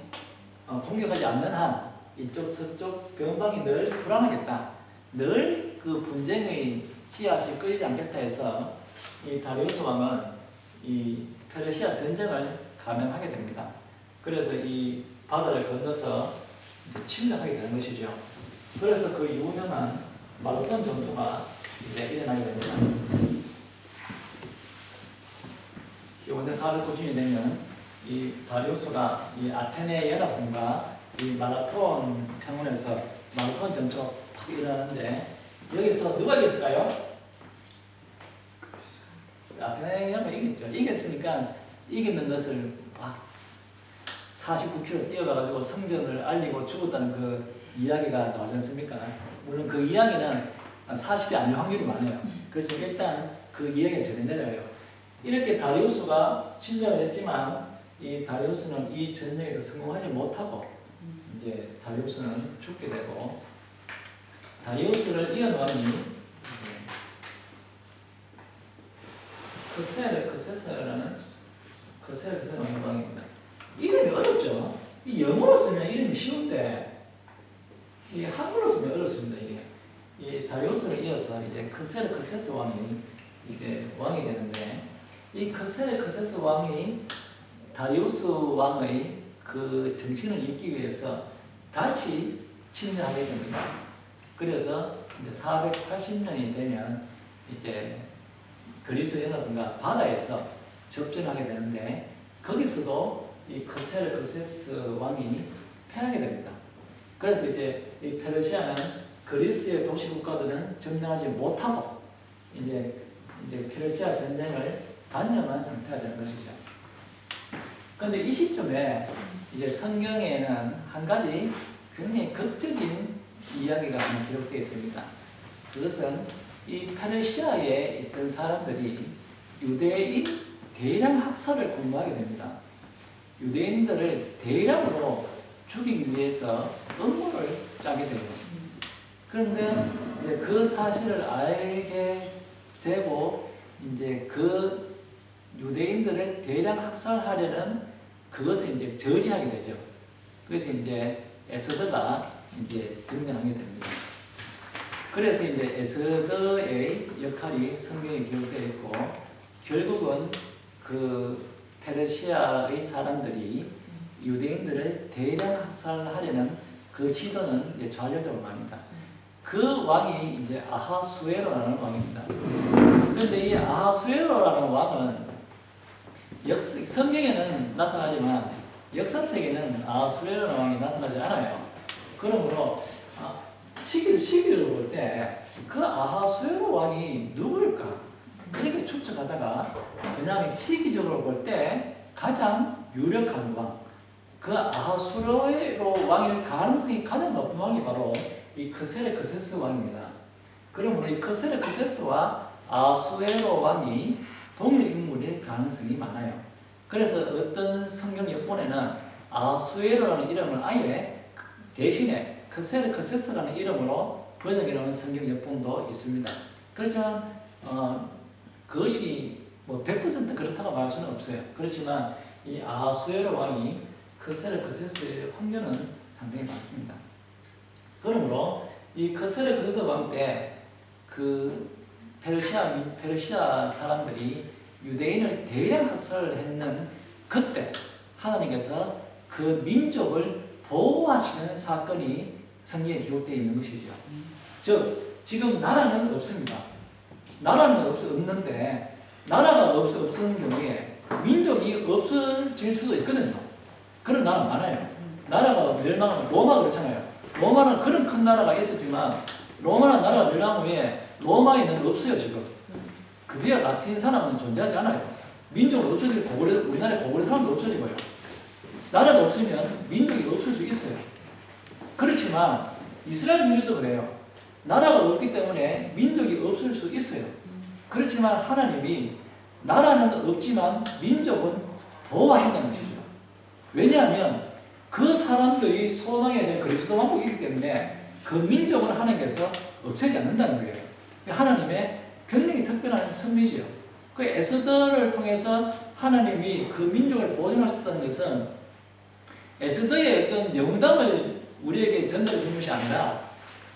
공격하지 않는 한 이쪽 서쪽 변방이 늘 불안하겠다. 늘 그 분쟁의 씨앗이 끊이지 않겠다 해서 이 다리우스 왕은 이 페르시아 전쟁을 감행하게 됩니다. 그래서 이 바다를 건너서 이제 침략하게 되는 것이죠. 그래서 그 유명한 마라톤 전투가 이제 일어나게 됩니다. 원래 400주년이 되면 이 다리우스가 이 아테네 연합군과 이 마라톤 평원에서 마라톤 전투가 팍 일어나는데 여기서 누가 이겼을까요? 아테네 연합이 이겼죠. 이겼으니까 이기는 것을 막 49km 뛰어가가지고 성전을 알리고 죽었다는 그 이야기가 나오지 않습니까? 물론 그 이야기는 사실이 아닐 확률이 많아요. 그래서 일단 그 이야기가 전해 내려요. 이렇게 다리우스가 침략을 했지만 이 다리우스는 이 전쟁에서 성공하지 못하고 이제 다리우스는 죽게 되고 다리우스를 이은 왕이 크세르라는 왕입니다. 이름이 어렵죠? 이 영어로 쓰면 이름이 쉬운데 이 한글로 쓰면 어렵습니다. 이게 이 다리우스를 이어서 이제 크세스 왕이 이제 왕이 되는데 이 크세스 왕이 다리우스 왕의 그 정신을 잇기 위해서 다시 침략하게 됩니다. 그래서 이제 480년이 되면 이제 그리스 연합군과 바다에서 접전하게 되는데 거기서도 이 크세스 왕이 패하게 됩니다. 그래서 이제 이 페르시아는 그리스의 도시 국가들은 점령하지 못하고 이제 페르시아 전쟁을 단념한 상태가 되는 것이죠. 그런데 이 시점에 이제 성경에는 한 가지 굉장히 극적인 이야기가 기록되어 있습니다. 그것은 이 페르시아에 있던 사람들이 유대인 대량 학살을 공모하게 됩니다. 유대인들을 대량으로 죽이기 위해서 음모를 짜게 돼요. 그런데 이제 그 사실을 알게 되고 이제 그 유대인들을 대량 학살하려는 그것을 이제 저지하게 되죠. 그래서 이제 에스더가 이제 등장하게 됩니다. 그래서 이제 에스더의 역할이 성경에 기록되어 있고 결국은 그 페르시아의 사람들이 유대인들을 대량 학살하려는 그 시도는 이제 좌절적으로 맙니다. 그 왕이 이제 아하수에로라는 왕입니다. 그런데 이 아하수에로라는 왕은 성경에는 나타나지만 역사책에는 아하수에로라는 왕이 나타나지 않아요. 그러므로 시기를 볼 때 그 아하수에로 왕이 누구일까? 이렇게 추측하다가 그냥 시기적으로 볼 때 가장 유력한 왕, 그 아하수에로 왕일 가능성이 가장 높은 왕이 바로 이 크세스 왕입니다. 그러므로 이 크세스와 아하수에로 왕이 동일 인물일 가능성이 많아요. 그래서 어떤 성경 역본에는 아하수에로라는 이름을 아예 대신에 크세스라는 이름으로 번역해 놓은 성경 역본도 있습니다. 그렇지만 그것이 뭐 100% 그렇다고 말할 수는 없어요. 그렇지만 이 아하수에로 왕이 크세스의 확률은 상당히 많습니다. 그러므로 이 크세스 왕 때 그 페르시아 사람들이 유대인을 대량 학살을 했는 그때 하나님께서 그 민족을 보호하시는 사건이 성경에 기록되어 있는 것이죠. 즉 지금 나라는 없습니다. 나라는 없는데 나라가 없는 경우에 민족이 없어질 수도 있거든요. 그런 나라 많아요. 나라가 멸망하면 로마 그렇잖아요. 로마는 그런 큰 나라가 있었지만 로마는 나라가 멸망 후에 로마에는 없어요 지금. 그 뒤에 라틴 사람은 존재하지 않아요. 민족은 없어지고 우리나라에 고구려 사람도 없어지고요. 나라가 없으면 민족이 없을 수 있어요. 그렇지만 이스라엘 민족도 그래요. 나라가 없기 때문에 민족이 없을 수 있어요. 그렇지만 하나님이 나라는 없지만 민족은 보호하신다는 것이죠. 왜냐하면 그 사람들이 소망에 대한 그리스도 왕국이 있기 때문에 그 민족은 하나님께서 없애지 않는다는 거예요. 하나님의 굉장히 특별한 섭리죠. 그 에스더를 통해서 하나님이 그 민족을 보존하셨다는 것은 에스더의 어떤 영담을 우리에게 전달해 주는 것이 아니라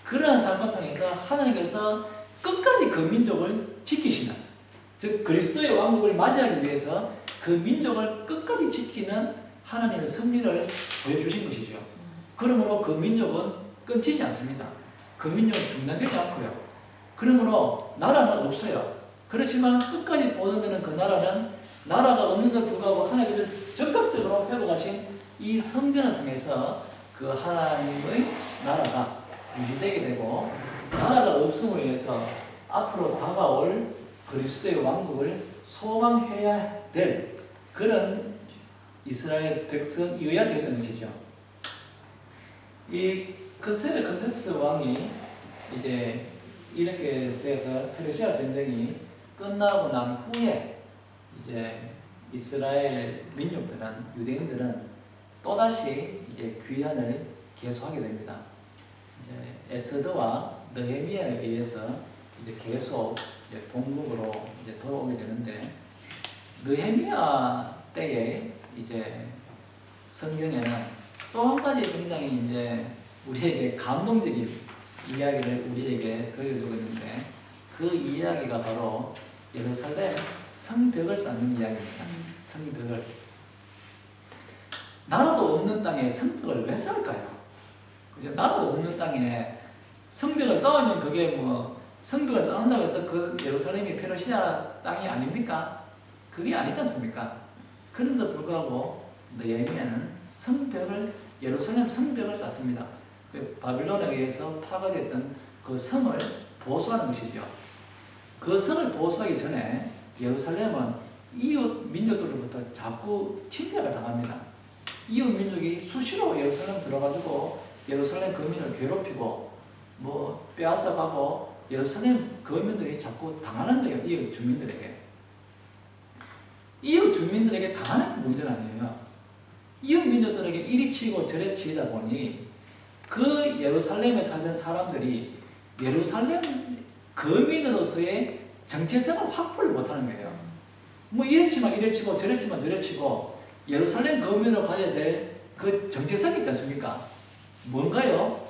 그러한 사건을 통해서 하나님께서 끝까지 그 민족을 지키시는, 즉 그리스도의 왕국을 맞이하기 위해서 그 민족을 끝까지 지키는 하나님의 섭리를 보여주신 것이죠. 그러므로 그 민족은 끊기지 않습니다. 그 민족은 중단되지 않고요. 그러므로 나라는 없어요. 그렇지만 끝까지 보존되는 그 나라는 나라가 없는데도 불구하고 하나님께서 적극적으로 펴고가신 이 성전을 통해서 그 하나님의 나라가 유지되게 되고 나라가 없음을 위해서 앞으로 다가올 그리스도의 왕국을 소망해야 될 그런 이스라엘 백성이어야 되는 것이죠. 이 그세스 왕이 이제 이렇게 돼서 페르시아 전쟁이 끝나고 난 후에 이제 이스라엘 민족들은 유대인들은 또다시 이제 귀환을 계속하게 됩니다. 이제 에스더와 느헤미야에 의해서 이제 계속 이제 본국으로 이제 돌아오게 되는데 느헤미야 때에 이제 성경에는 또 한 가지 굉장히 이제 우리에게 감동적인 이야기를 우리에게 들려주고 있는데 그 이야기가 바로 예루살렘 성벽을 쌓는 이야기입니다. 성벽을. 나라도 없는 땅에 성벽을 왜 쌓을까요? 그죠? 나라도 없는 땅에 성벽을 쌓으면 그게 뭐 성벽을 쌓는다고 해서 그 예루살렘이 페르시아 땅이 아닙니까? 그게 아니지 않습니까? 그런데도 불구하고 느헤미야는 예루살렘 성벽을 쌓습니다. 그 바빌론에 의해서 파괴됐던 그 성을 보수하는 것이죠. 그 성을 보수하기 전에 예루살렘은 이웃 민족들로부터 자꾸 침략을 당합니다. 이웃 민족이 수시로 예루살렘 들어가지고 예루살렘 거민을 괴롭히고 뭐 빼앗아가고 예루살렘 거민들이 자꾸 당하는 거예요. 이웃 주민들에게. 이웃 주민들에게 당하는 게 문제가 아니에요. 이웃 민족들에게 이리 치고 저리 치다 보니 그 예루살렘에 살던 사람들이 예루살렘 거민으로서의 정체성을 확보를 못하는 거예요. 뭐 이래 치면 이래 치고 저래 치면 저래 치고 예루살렘 거민으로 가져야 될 그 정체성이 있지 않습니까? 뭔가요?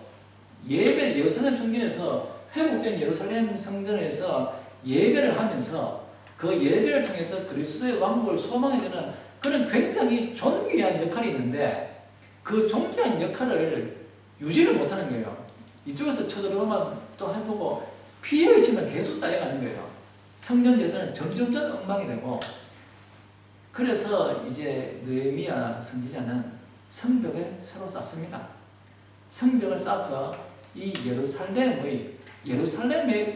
예루살렘 성전에서 회복된 예루살렘 성전에서 예배를 하면서 그 예배를 통해서 그리스도의 왕국을 소망해 주는 그런 굉장히 존귀한 역할이 있는데 그 존귀한 역할을 유지를 못하는 거예요. 이쪽에서 쳐들어오면 또 해보고 피해 의식만 계속 쌓여가는 거예요. 성전 제사는 점점점 엉망이 되고 그래서 이제 느헤미야 선지자는 성벽을 새로 쌓습니다. 성벽을 쌓아서 이 예루살렘의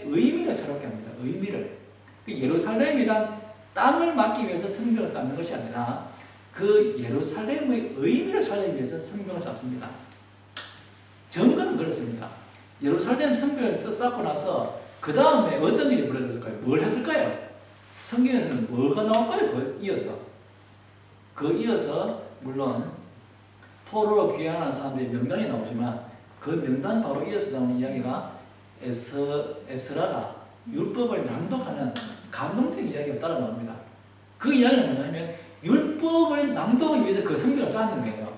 의미를 새롭게 합니다. 의미를. 그 예루살렘이란 땅을 막기 위해서 성벽을 쌓는 것이 아니라 그 예루살렘의 의미를 살리기 위해서 성벽을 쌓습니다. 정거는 그렇습니다. 예루살렘 성벽을 쌓고 나서 그 다음에 어떤 일이 벌어졌을까요? 뭘 했을까요? 성경에서는 뭐가 나올까요? 이어서 물론 포로로 귀환한 사람들의 명단이 나오지만 그 명단 바로 이어서 나오는 이야기가 에스라가 율법을 낭독하는 감동적인 이야기가 따라 나옵니다. 그 이야기는 뭐냐면 율법을 낭독하기 위해서 그 성경을 쌓는 거예요.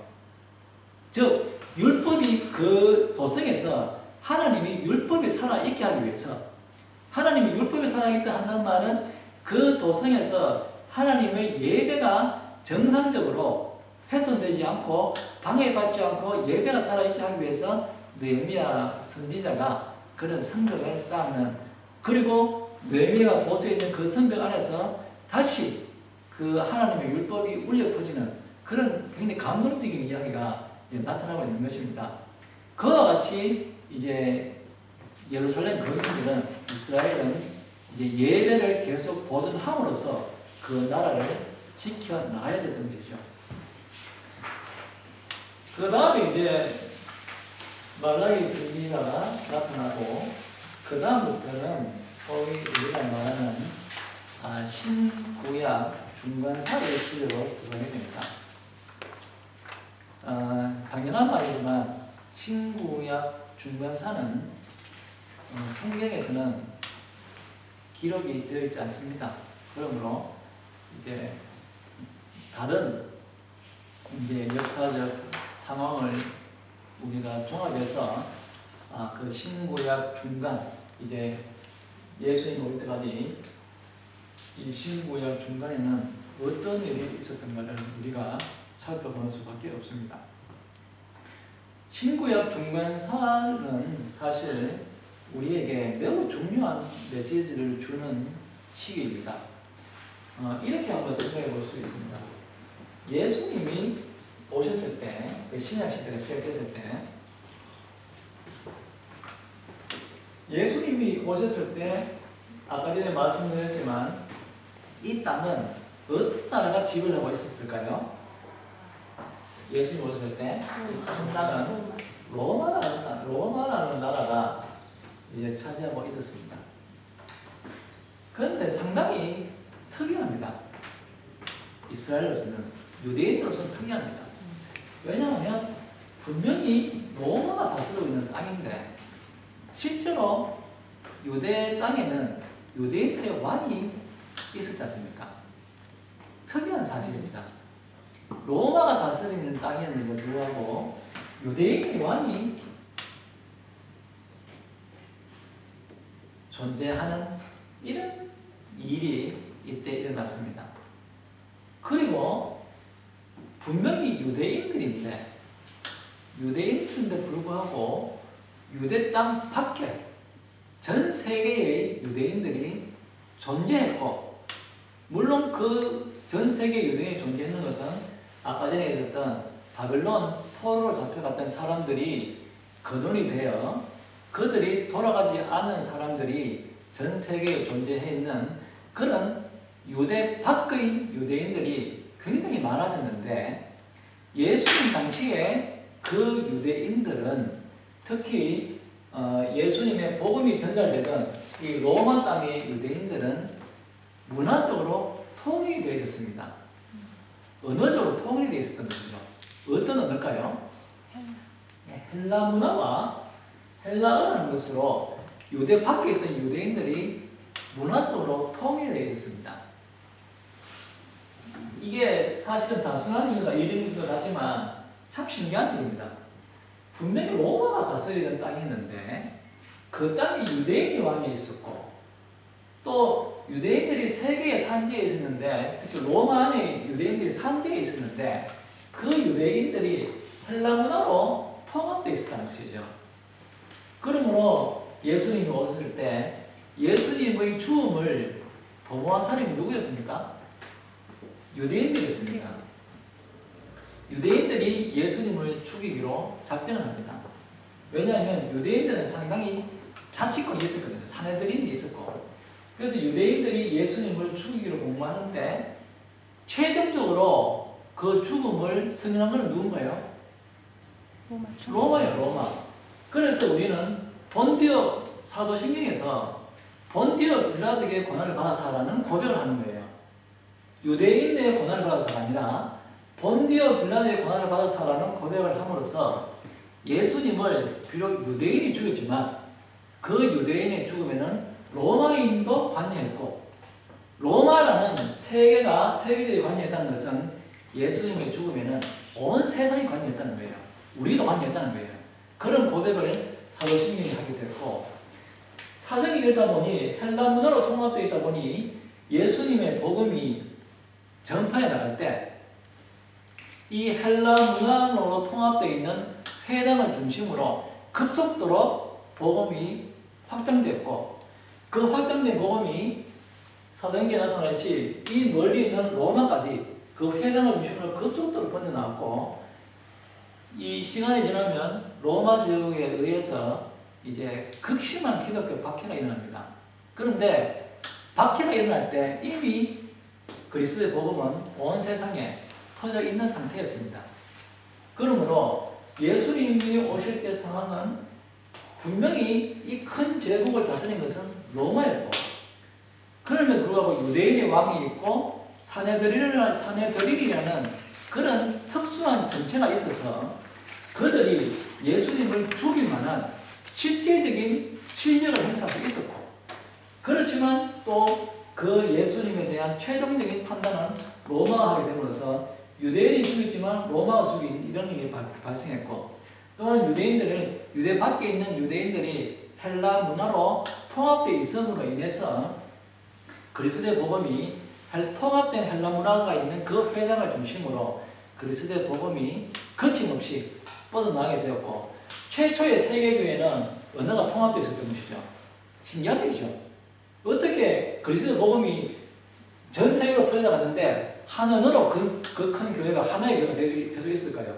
즉 율법이 그 도성에서 하나님이 율법이 살아있게 하기 위해서 하나님이 율법이 살아있다 한다는 말은 그 도성에서 하나님의 예배가 정상적으로 훼손되지 않고 방해받지 않고 예배가 살아있게 하기 위해서 느헤미야 선지자가 그런 성벽을 쌓는, 그리고 느헤미야가 보수에 있는 그 성벽 안에서 다시 그 하나님의 율법이 울려 퍼지는 그런 굉장히 감동적인 이야기가 이제 나타나고 있는 것입니다. 그와 같이 이제 예루살렘 거민들은, 이스라엘은 이제 예배를 계속 보존함으로써 그 나라를 지켜나가야 되는 것이죠. 그 다음에 이제 말라기 선지자가 나타나고, 그 다음부터는 소위 우리가 말하는 신구약 중간사의 시대로 들어가게 됩니다. 당연한 말이지만 신구약 중간사는 성경에서는 기록이 되어 있지 않습니다. 그러므로 이제 다른 이제 역사적 상황을 우리가 종합해서 그 신구약 중간, 이제 예수님 올 때까지 이 신구약 중간에는 어떤 일이 있었던가를 우리가 살펴보는 수밖에 없습니다. 신구약 중간사는 사실 우리에게 매우 중요한 메시지를 주는 시기입니다. 이렇게 한번 생각해 볼 수 있습니다. 예수님이 오셨을 때, 그 신약 시대가 시작됐을 때, 예수님이 오셨을 때 아까 전에 말씀드렸지만 이 땅은 어떤 나라가 지배를 하고 있었을까요? 예수님이 오셨을 때 이 큰 땅은 로마라는 나라가 이제 차지하고 있었습니다. 그런데 상당히 특이합니다. 이스라엘로서는, 유대인으로서는 특이합니다. 왜냐하면 분명히 로마가 다스리고 있는 땅인데 실제로 유대 땅에는 유대인들의 왕이 있었지 않습니까? 특이한 사실입니다. 로마가 다스리는 땅이었는데도 불구하고 유대인의 왕이 존재하는 이런 일이 이때 일어났습니다. 그리고 분명히 유대인들인데 불구하고 유대 땅 밖에 전 세계의 유대인들이 존재했고, 물론 그 전 세계 유대인이 존재했는 것은 아까 전에 있었던 바벨론 포로로 잡혀갔던 사람들이 근원이 되어 그들이 돌아가지 않은 사람들이 전 세계에 존재해 있는 그런 유대 밖의 유대인들이 굉장히 많아졌는데, 예수님 당시에 그 유대인들은 특히 예수님의 복음이 전달되던 이 로마 땅의 유대인들은 문화적으로 통일이 되어 있었습니다. 언어적으로 통일이 되어 있었던 것이죠. 어떤 언어일까요? 헬라 문화와 헬라어라는 것으로 유대 밖에 있던 유대인들이 문화적으로 통일되어 있었습니다. 이게 사실은 단순한 이유가 이런 것 같지만 참 신기한 일입니다. 분명히 로마가 다스리던 땅이었는데 그 땅에 유대인이 왕이 있었고, 또 유대인들이 세계의 산지에 있었는데, 특히 로마 안에 유대인들이 산지에 있었는데 그 유대인들이 헬라 문화로 통합되어 있었다는 것이죠. 그러므로 예수님이 오셨을 때 예수님의 죽음을 도모한 사람이 누구였습니까? 유대인들이었습니다. 유대인들이 예수님을 죽이기로 작정을 합니다. 왜냐하면 유대인들은 상당히 자치권이 있었거든요. 사내들인이 있었고, 그래서 유대인들이 예수님을 죽이기로 공모하는데 최종적으로 그 죽음을 승인한 것은 누군가요? 로마예요, 로마. 그래서 우리는 본디오 사도신경에서 본디오 빌라도에게 고난을 받아서라는 고백을 하는 거예요. 유대인의 고난을 받아서가 아니라 본디오 빌라도의 고난을 받아서라는 고백을 함으로써 예수님을 비록 유대인이 죽였지만 그 유대인의 죽음에는 로마인도 관여했고, 로마라는 세계가 세계적으로 관여했다는 것은 예수님의 죽음에는 온 세상이 관여했다는 거예요. 우리도 관여했다는 거예요. 그런 고백을 사도신경이 하게 됐고, 사정이 그러다 보니 헬라 문화로 통합되어 있다 보니 예수님의 복음이 전파해 나갈 때 이 헬라 문화로 통합되어 있는 회당을 중심으로 급속도로 복음이 확장됐고 그 확장된 복음이 사도행전에 나타나듯이 이 멀리 있는 로마까지 그 회당을 중심으로 급속도로 번져나왔고 이 시간이 지나면 로마 제국에 의해서 이제 극심한 기독교 박해가 일어납니다. 그런데 박해가 일어날 때 이미 그리스도의 복음은 온 세상에 퍼져 있는 상태였습니다. 그러므로 예수님이 오실 때 상황은 분명히 이 큰 제국을 다스린 것은 로마였고 그럼에도 불구하고 유대인의 왕이 있고 사내들이라는 그런 특수한 정체가 있어서 그들이 예수님을 죽일 만한 실질적인 실력을 행사하고 있었고 그렇지만 또 그 예수님에 대한 최종적인 판단은 로마가 하게 됨으로써 유대인이 죽였지만 로마가 죽인 이런 일이 발생했고 또한 유대 밖에 있는 유대인들이 헬라 문화로 통합되어 있음으로 인해서 그리스도의 복음이 통합된 헬라 문화가 있는 그 회당을 중심으로 그리스도의 복음이 거침없이 뻗어나가게 되었고 최초의 세계교회는 언어가 통합되어 있었던 것이죠. 신기한 일이죠. 어떻게 그리스도 복음이 전 세계로 퍼져나갔는데 한 언어로 그 큰 교회가 하나의 교회가 될 수 있을까요?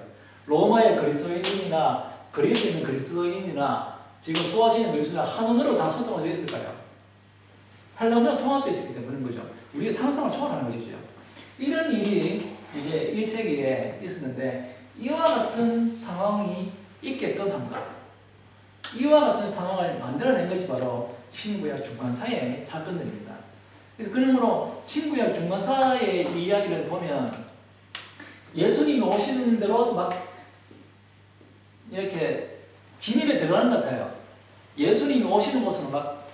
로마의 그리스도인이나 그리스에 있는 그리스도인이나 지금 소아시는 그리스도인이나 한 언어로 다 소통할 수 있을까요? 헬라어가 통합되어 있기 때문에 그런 거죠. 우리의 상상을 초월하는 것이죠. 이런 일이 이제 1세기에 있었는데 이와 같은 상황이 있게끔 한 것. 이와 같은 상황을 만들어낸 것이 바로 신구약 중간사의 사건들입니다. 그래서 그러므로 신구약 중간사의 이야기를 보면 예수님이 오시는 대로 막 이렇게 진입에 들어가는 것 같아요. 예수님이 오시는 곳으로 막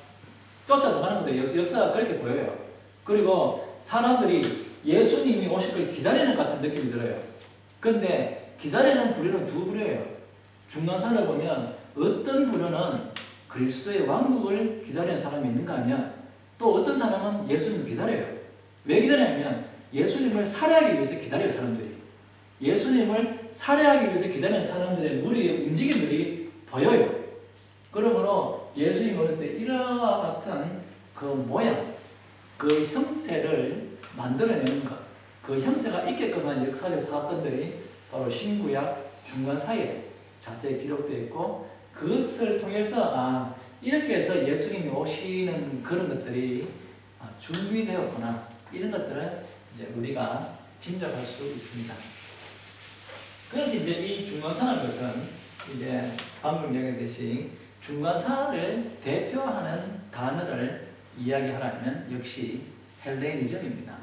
쫓아들어가는 것도 역사가 그렇게 보여요. 그리고 사람들이 예수님이 오실 걸 기다리는 것 같은 느낌이 들어요. 그런데 기다리는 부류는 두 부류예요. 중간사를 보면 어떤 부류는 그리스도의 왕국을 기다리는 사람이 있는가 하면 또 어떤 사람은 예수님을 기다려요. 왜 기다리냐면 예수님을 살해하기 위해서 기다려요. 사람들이. 예수님을 살해하기 위해서 기다리는 사람들의 무리의 움직임들이 보여요. 그러므로 예수님이 오실 때 이와 같은 그 모양, 그 형태를 만들어내는 것, 그 형태가 있게끔 한 역사적 사건들이 바로 신구약 중간 사이에 자세히 기록되어 있고 그것을 통해서 이렇게 해서 예수님이 오시는 그런 것들이 준비되었구나 이런 것들을 이제 우리가 짐작할 수 있습니다. 그래서 이제 이 중간사라는 것은 이제 방금 얘기했듯이 중간사를 대표하는 단어를 이야기하라면 역시 헬레니즘입니다.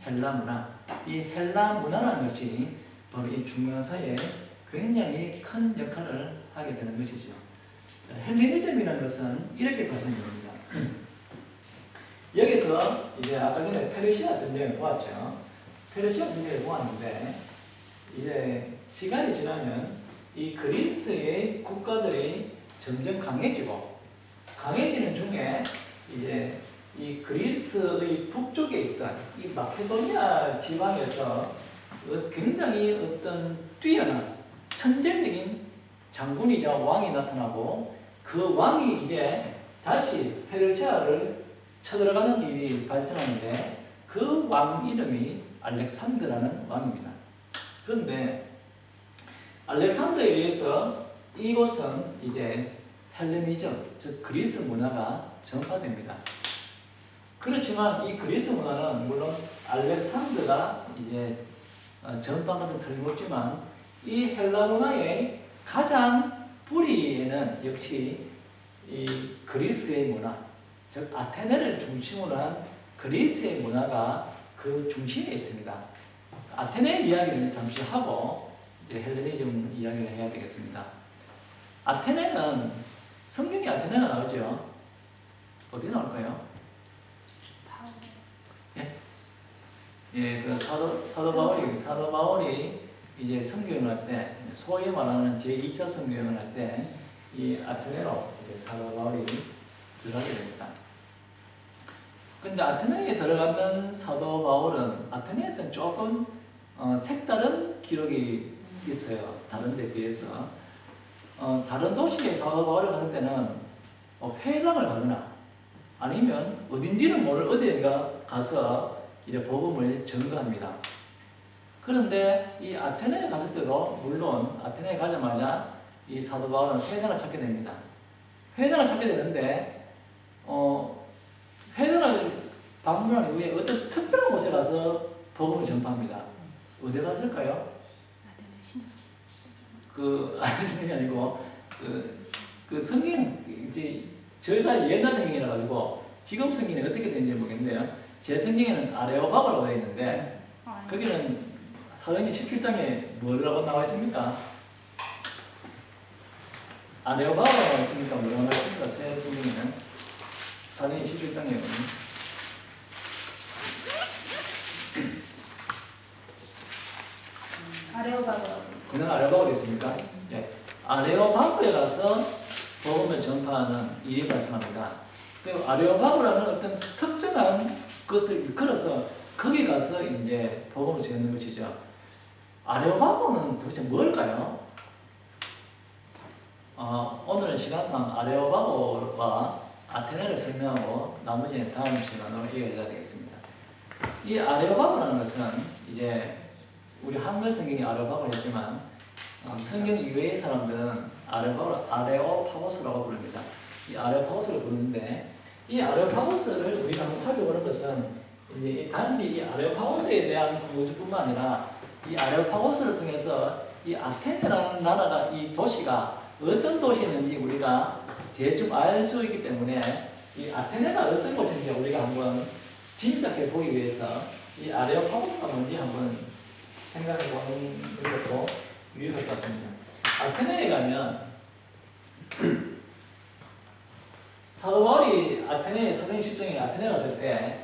헬라 문화. 이 헬라 문화라는 것이 바로 이 중간사에 굉장히 큰 역할을 하게 되는 것이죠. 헬레니즘이라는 것은 이렇게 발생됩니다. 여기서 이제 아까 전에 페르시아 전쟁을 보았죠. 페르시아 전쟁을 보았는데 이제 시간이 지나면 이 그리스의 국가들이 점점 강해지는 중에 이제 이 그리스의 북쪽에 있던 이 마케도니아 지방에서 굉장히 어떤 뛰어난 천재적인 장군이자 왕이 나타나고 그 왕이 이제 다시 페르시아를 쳐들어가는 일이 발생하는데 그 왕 이름이 알렉산더라는 왕입니다. 그런데 알렉산더에 의해서 이곳은 이제 헬레니즘, 즉 그리스 문화가 전파됩니다. 그렇지만 이 그리스 문화는 물론 알렉산더가 이제 전파한 것은 틀림없지만 이 헬라 문화의 가장 뿌리에는 역시 이 그리스의 문화, 즉 아테네를 중심으로 한 그리스의 문화가 그 중심에 있습니다. 아테네 이야기를 잠시 하고 이제 헬레니즘 이야기를 해야 되겠습니다. 아테네는 성경에 아테네가 나오죠. 어디 나올까요? 예, 그 사도 바울이 이제 성경을 할 때, 소위 말하는 제2차 성경을 할 때, 이 아테네로 이제 사도 바울이 들어가게 됩니다. 근데 아테네에 들어갔던 사도 바울은 아테네에서는 조금 색다른 기록이 있어요. 다른 데 비해서. 다른 도시의 사도바울이 갔을 때는 회당을 가거나 아니면 어딘지는 모를 어디인가 가서 이제 복음을 전거합니다. 그런데 이 아테네에 갔을 때도 물론 아테네에 가자마자 이 사도 바울은 회당을 찾게 됩니다. 회당을 찾게 되는데 회당을 방문한 이후에 어떤 특별한 곳에 가서 복음을 전파합니다. 어디 갔을까요? 아니 아니고 그 성경 이제 저희가 옛날 성경이라 가지고 지금 성경이 어떻게 되는지 모르겠는데요. 제 성경에는 아레오바고라고 되어 있는데 거기는 사도행전 17장에 뭐라고 나와 있습니까? 아레오바고라고 나와 있습니까? 뭐라고 나와 있습니까? 새 성경에는 사도행전 17장에 아레오바고. 그냥 아레오바고 있습니까? 예. 아레오바고에 가서 복음을 전파하는 일이 발생합니다. 그리고 아레오바고라는 어떤 특정한 것을 일컬어서 거기 가서 이제 복음을 전하는 것이죠. 아레오바고는 도대체 뭘까요? 오늘은 시간상 아레오바고와 아테네를 설명하고 나머지는 다음 시간으로 이어져야 되겠습니다. 이 아레오바고라는 것은 이제 우리 한글 성경이 아레오바고를 했지만 성경 이외의 사람들은 아레오파고스라고 부릅니다. 이 아레오파고스를 부르는데 이 아레오파고스를 우리가 한번 살펴보는 것은 이제 단지 이 아레오파고스에 대한 구조뿐만 아니라 이 아레오파고스를 통해서 이 아테네라는 나라가 이 도시가 어떤 도시였는지 우리가 대충 알 수 있기 때문에 이 아테네가 어떤 곳인지 우리가 한번 짐작해 보기 위해서 이 아레오파고스가 뭔지 한번 생각해 보는 것도 유익할 것 같습니다. 아테네에 가면 사도 바울이 아테네 사도행 10장에 아테네 갔을 때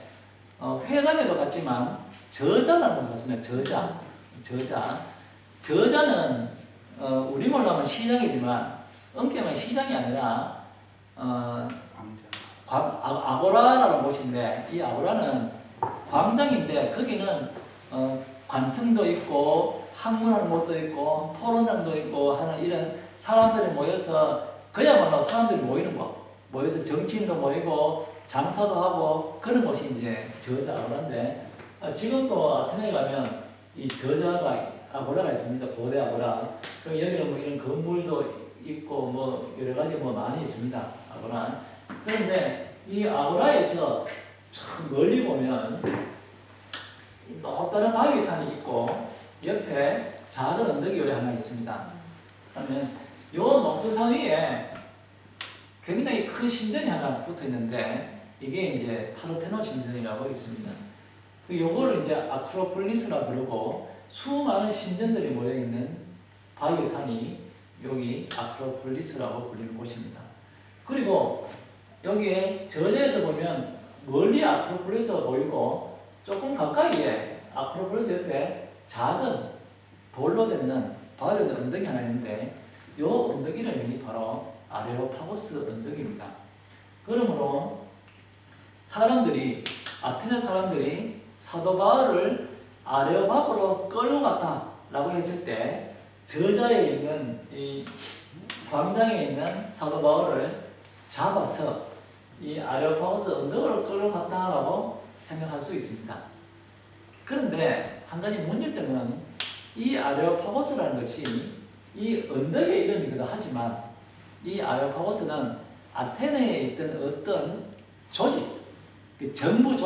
회당에도 갔지만 저자라는 곳에 갔습니다. 저자는 우리말로 하면 시장이지만 엄격하게 시장이 아니라 아고라라는 곳인데 이 아고라는 광장인데 거기는 관청도 있고 학문하는 곳도 있고 토론장도 있고 하는 이런 사람들이 모여서 그야말로 사람들이 모이는 곳, 모여서 정치인도 모이고 장사도 하고 그런 곳이 이제 저자 아고라인데 지금도 아테네에 가면 이 저자가 아고라가 있습니다. 고대 아고라. 그럼 여기는 뭐 이런 건물도 있고 뭐 여러 가지 뭐 많이 있습니다. 아고라. 그런데 이 아고라에서 저 멀리 보면 높다른 바위산이 있고 옆에 작은 언덕이 여기 하나 있습니다. 그러면 이 높은 산 위에 굉장히 큰 신전이 하나 붙어 있는데 이게 이제 파르테논 신전이라고 있습니다. 요거를 이제 아크로폴리스라 부르고 수많은 신전들이 모여 있는 바위산이 여기 아크로폴리스라고 불리는 곳입니다. 그리고 여기에 저자에서 보면 멀리 아크로폴리스가 보이고 조금 가까이에 아크로폴리스 옆에 작은 돌로 된 바위로 된 언덕이 하나 있는데 이 언덕 이름이 바로 아레오파고스 언덕입니다. 그러므로 아테네 사람들이 사도 바울을 아레오파고로 끌고 갔다라고 했을 때 저자에 있는 이 광장에 있는 사도 바울을 잡아서 이 아레오파고스 언덕으로 끌고 갔다라고 생각할 수 있습니다. 그런데 한 가지 문제점은 이 아레오파고스라는 것이 이 언덕의 이름이기도 하지만 이 아레오파고스는 아테네에 있던 어떤 조직, 정부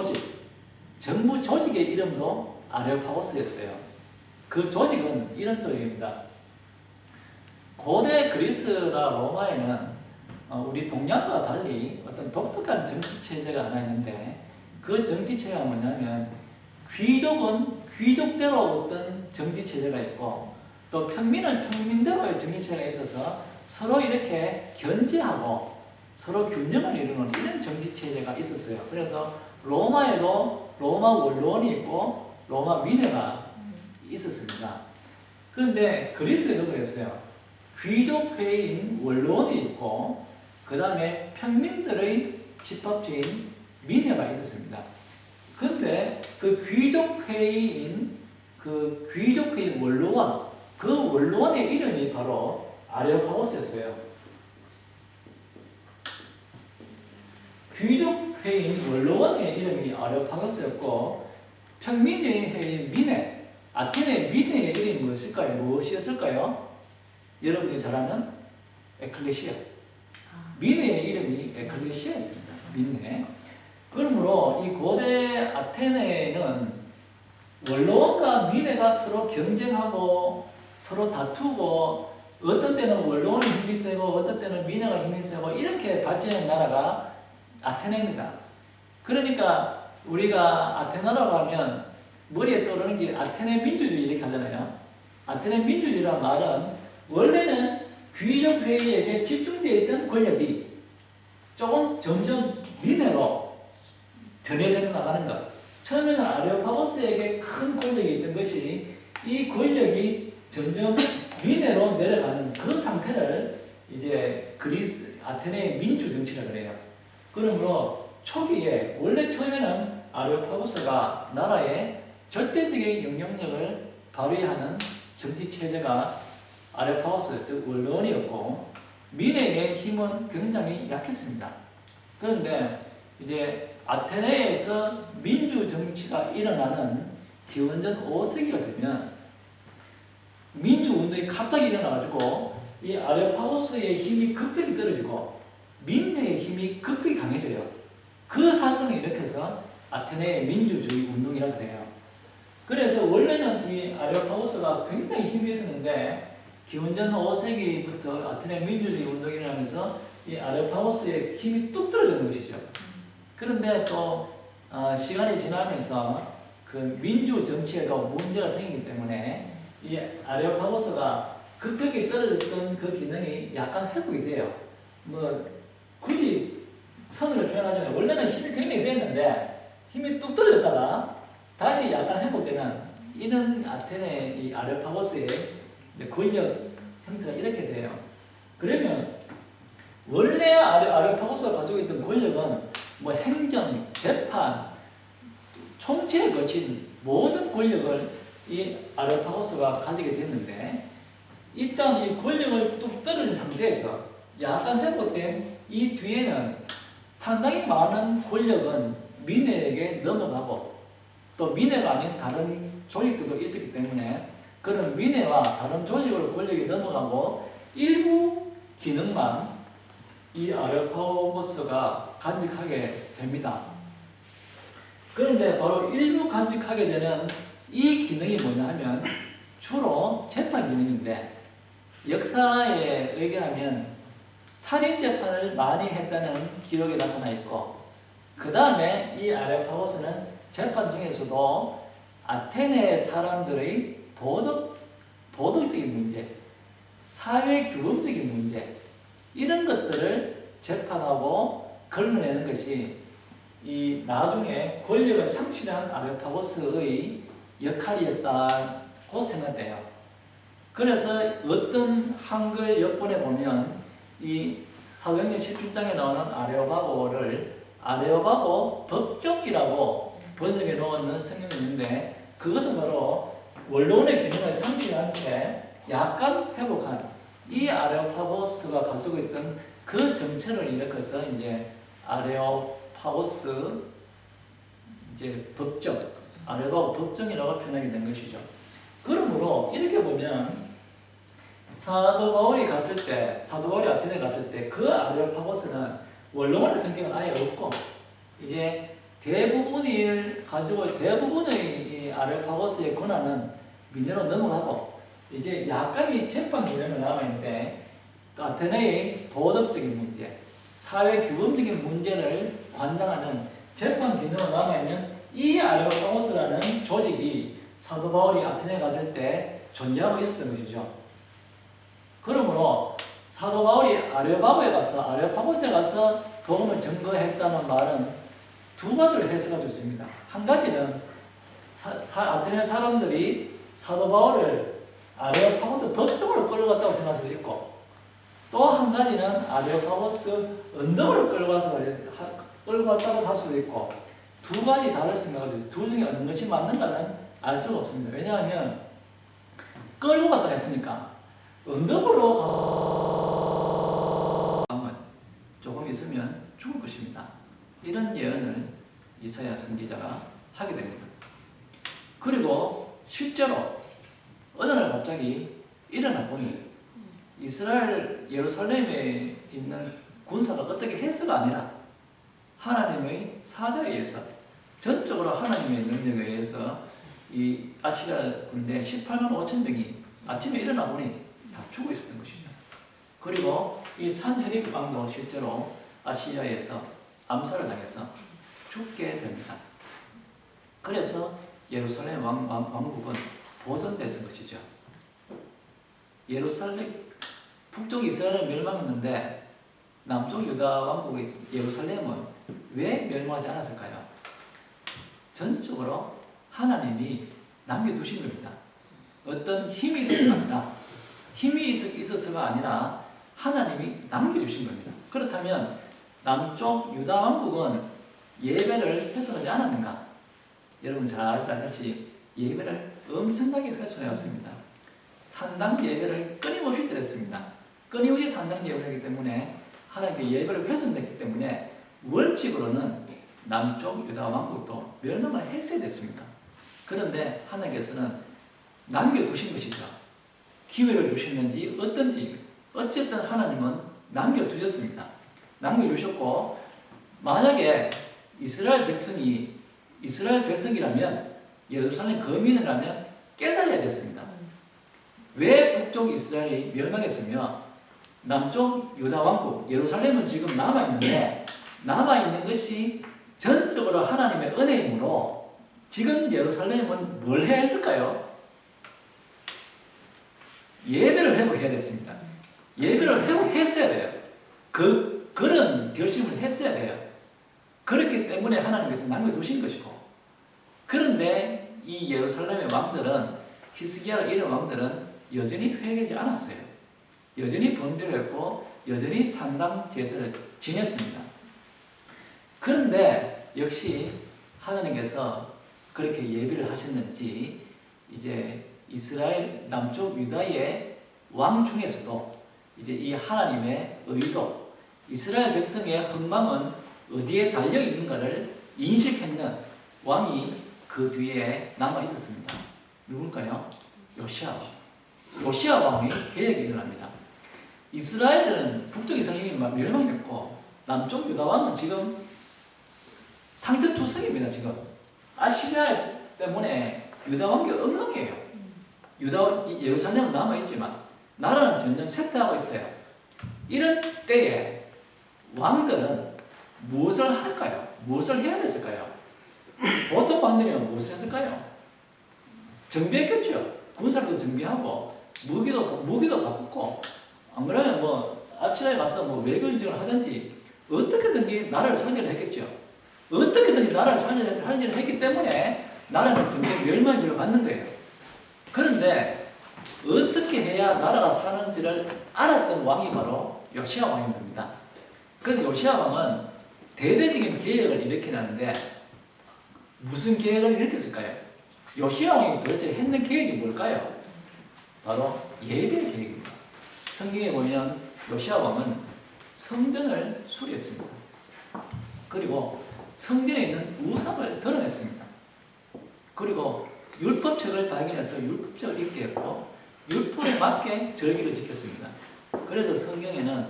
조직의 이름도 아레오파고스였어요. 그 조직은 이런 조직입니다. 고대 그리스나 로마에는 우리 동양과 달리 어떤 독특한 정치 체제가 하나 있는데 그 정치 체제가 뭐냐면 귀족은 귀족대로 어떤 정치 체제가 있고 또 평민은 평민대로의 정치 체제가 있어서 서로 이렇게 견제하고 서로 균형을 이루는 이런 정치 체제가 있었어요. 그래서 로마에도 로마 원로원이 있고 로마 민회가 있었습니다. 그런데 그리스에도 그랬어요. 귀족회의인 원로원이 있고 그 다음에 평민들의 집합체인 민회가 있었습니다. 그런데 그 귀족회의인 그 귀족회의 원로원, 그 원로원의 이름이 바로 아레오파고스였어요. 귀족회의 원로원의 이름이 아레오파고스였고, 평민의 회의 미네, 아테네 미네의 이름이 무엇이었을까요? 여러분이 잘 아는 에클레시아. 미네의 이름이 에클레시아였습니다. 미네. 그러므로 이 고대 아테네는 원로원과 미네가 서로 경쟁하고 서로 다투고 어떤 때는 원로원이 힘이 세고 어떤 때는 미네가 힘이 세고 이렇게 발전한 나라가 아테네입니다. 그러니까 우리가 아테네라고 하면 머리에 떠오르는 게 아테네 민주주의 이렇게 하잖아요. 아테네 민주주의라는 말은 원래는 귀족 회의에게 집중되어 있던 권력이 조금 점점 미네로 전해져 나가는 것. 처음에는 아레오파고스에게 큰 권력이 있던 것이 이 권력이 점점 미네로 내려가는 그런 상태를 이제 그리스 아테네의 민주 정치라 그래요. 그러므로 초기에 원래 처음에는 아레오파고스가 나라에 절대적인 영향력을 발휘하는 정치 체제가 아레오파고스 즉 원로원이었고 미네의 힘은 굉장히 약했습니다. 그런데 이제 아테네에서 민주 정치가 일어나는 기원전 5세기가 되면 민주 운동이 갑자기 일어나가지고 이 아레오파고스의 힘이 급격히 떨어지고 미네의 힘이 급격히 강해져요. 그 사건을 일으켜서 아테네의 민주주의 운동이라고 해요. 그래서 원래는 이 아레오파고스가 굉장히 힘이 있었는데 기원전 5세기부터 아테네 민주주의 운동이 일어나면서 이 아레오파고스의 힘이 뚝 떨어지는 것이죠. 그런데 또 시간이 지나면서 그 민주 정치에도 문제가 생기기 때문에 이 아레오파고스가 급격히 떨어졌던 그 기능이 약간 회복이 돼요. 뭐 굳이 선으로 표현하자면 원래는 힘이 굉장히 세었는데 힘이 뚝 떨어졌다가 다시 약간 회복되는 이런 아테네 이 아레오파고스의 권력 형태가 이렇게 돼요. 그러면 원래 아레오파고스가 가지고 있던 권력은 뭐 행정, 재판, 총체에 거친 모든 권력을 이 아레오파고스가 가지게 됐는데 일단 이 권력을 뚝 떨어진 상태에서 약간 회복된 이 뒤에는 상당히 많은 권력은 미네에게 넘어가고 또 미네가 아닌 다른 조직들도 있었기 때문에 그런 미네와 다른 조직으로 권력이 넘어가고 일부 기능만 이 아레오파고스가 간직하게 됩니다. 그런데 바로 일부 간직하게 되는 이 기능이 뭐냐 하면 주로 재판 기능인데 역사에 의견하면 살인재판을 많이 했다는 기록이 나타나 있고 그 다음에 이 아레오파고스는 재판 중에서도 아테네 사람들의 도덕적인 문제, 사회규범적인 문제 이런 것들을 재판하고 걸러내는 것이 이 나중에 권력을 상실한 아레오파고스의 역할이었다고 생각돼요. 그래서 어떤 한글 역본에 보면 이 사도행전 17장에 나오는 아레오바고를 아레오바고 법정이라고 번역해 놓은 성경이 있는데 그것은 바로 원론의 기능을 상실한 채 약간 회복한 이 아레오파고스가 가지고 있던 그 정체를 일으켜서 이제 아레오파고스 이제 법정, 아레오파고 법정이라고 표현하게 된 것이죠. 그러므로 이렇게 보면 사도 바울이 아테네 갔을 때 그 아레오파고스는 원로원의 성격은 아예 없고 이제 대부분의 이 아레오파고스의 권한은 미네로 넘어가고 이제 약간의 재판 기능이 남아있는데 아테네의 도덕적인 문제, 사회 규범적인 문제를 관장하는 재판 기능으로 남아있는 이 아레오파고스라는 조직이 사도 바울이 아테네에 갔을 때 존재하고 있었던 것이죠. 그러므로 사도 바울이 아레오파고스에 가서 복음을 증거했다는 말은 두 가지로 해석할 수 있습니다. 한 가지는 아테네 사람들이 사도 바울을 아레오파고스 법정으로 끌어갔다고 생각할 수도 있고 또 한 가지는 아레오파고스 언덕으로 끌고 갔다고 할 수도 있고 두 가지 다를 생각을 두 중에 어느 것이 맞는가는 알 수가 없습니다. 왜냐하면 끌고 갔다 했으니까 언덕으로 가면 조금 있으면 죽을 것입니다. 이런 예언을 이사야 선지자가 하게 됩니다. 그리고 실제로 어느 날 갑자기 일어나 보니 이스라엘 예루살렘에 있는 군사가 어떻게 해서가 아니라 하나님의 사자에 의해서 전적으로 하나님의 능력에 의해서 이 아시리아 군대 18만 5천 명이 아침에 일어나 보니 다 죽어 있었던 것이죠. 그리고 이 산헤립 왕도 실제로 아시리아에서 암살을 당해서 죽게 됩니다. 그래서 예루살렘 왕국은 보존됐던 것이죠. 예루살렘 북쪽 이스라엘은 멸망했는데 남쪽 유다 왕국의 예루살렘은 왜 멸망하지 않았을까요? 전적으로 하나님이 남겨두신 겁니다. 어떤 힘이 있어서가 아니라 있어서가 아니라 하나님이 남겨주신 겁니다. 그렇다면 남쪽 유다 왕국은 예배를 훼손하지 않았는가? 여러분 잘 알다시피 예배를 엄청나게 훼손해왔습니다. 산당 예배를 끊임없이 드렸습니다. 끊임없이 산당 예배를 하기 때문에 하나님께 예배를 훼손했기 때문에 원칙으로는 남쪽 유다 왕국도 멸망을 했어야 됐습니다. 그런데 하나님께서는 남겨두신 것이죠. 기회를 주셨는지 어떤지 어쨌든 하나님은 남겨두셨습니다. 남겨주셨고 만약에 이스라엘 백성이라면 예루살렘 거민이라면 깨달아야 됐습니다. 왜 북쪽 이스라엘이 멸망했으며 남쪽 유다 왕국 예루살렘은 지금 남아있는데 남아있는 것이 전적으로 하나님의 은혜이므로 지금 예루살렘은 뭘 해야 했을까요? 예배를 회복해야 됐습니다. 예배를 회복했어야 돼요. 그런 결심을 했어야 돼요. 그렇기 때문에 하나님께서 남겨두신 것이고 그런데 이 예루살렘의 왕들은 히스기야라 이런 왕들은 여전히 회개하지 않았어요. 여전히 범죄를 했고 여전히 산당 제사를 지냈습니다. 그런데 역시 하나님께서 그렇게 예비를 하셨는지 이제 이스라엘 남쪽 유다의 왕 중에서도 이제 이 하나님의 의도, 이스라엘 백성의 흥망은 어디에 달려 있는가를 인식했는 왕이 그 뒤에 남아 있었습니다. 누굴까요? 요시야 왕의 계획이 일어납니다. 이스라엘은 북쪽 이스라엘이 멸망했고 남쪽 유다 왕은 지금 상처투성입니다. 지금 아시리아 때문에 유다 왕국이 엉망이에요. 예루살렘은 남아있지만 나라는 점점 쇠퇴하고 있어요. 이런 때에 왕들은 무엇을 할까요? 무엇을 해야 됐을까요? 보통 왕들이면 무엇을 했을까요? 정비했겠죠. 군사도 정비하고 무기도 바꾸고 안 그러면 뭐 아시리아에 가서 뭐 외교 인정을 하든지 어떻게든지 나라를 살리려 했겠죠. 어떻게든지 나라를 살리려 했기 때문에 나라는 점점 멸망을 받는 거예요. 그런데 어떻게 해야 나라가 사는지를 알았던 왕이 바로 요시야 왕인 겁니다. 그래서 요시야 왕은 대대적인 계획을 일으키는데 무슨 계획을 일으켰을까요? 요시야 왕이 도대체 했는 계획이 뭘까요? 바로 예배의 계획입니다. 성경에 보면 요시야 왕은 성전을 수리했습니다. 그리고 성전에 있는 우상을 드러냈습니다. 그리고 율법책을 발견해서 율법책을 읽게 했고 율법에 맞게 절기를 지켰습니다. 그래서 성경에는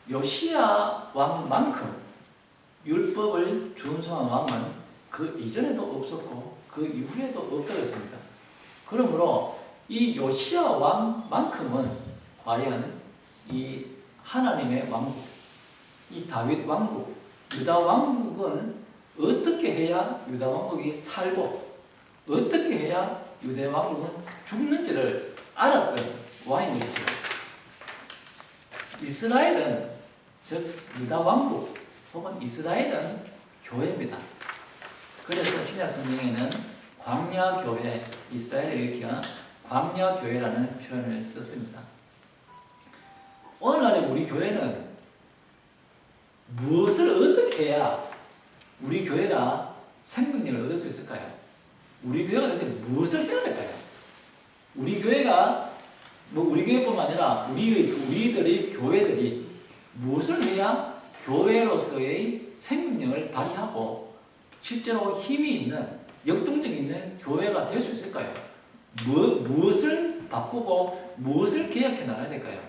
요시야 왕만큼 율법을 준수한 왕은 그 이전에도 없었고 그 이후에도 없다고 했습니다. 그러므로 이 요시야 왕만큼은 과연 이 하나님의 왕국, 이 다윗 왕국, 유다 왕국은 어떻게 해야 유다 왕국이 살고 어떻게 해야 유대 왕국은 죽는지를 알았던 왕인 것이죠. 이스라엘은 즉 유다 왕국 혹은 이스라엘은 교회입니다. 그래서 신약 성경에는 광야교회, 이스라엘을 일으켜 광야교회라는 표현을 썼습니다. 오늘날의 우리 교회는 무엇을 어떻게 해야 우리 교회가 생명력을 얻을 수 있을까요? 우리 교회가 도대체 무엇을 해야 될까요? 우리 교회가 우리 교회뿐만 아니라 우리들의 교회들이 무엇을 해야 교회로서의 생명력을 발휘하고 실제로 힘이 있는 역동적이 있는 교회가 될 수 있을까요? 무엇을 바꾸고 무엇을 개혁해 나가야 될까요?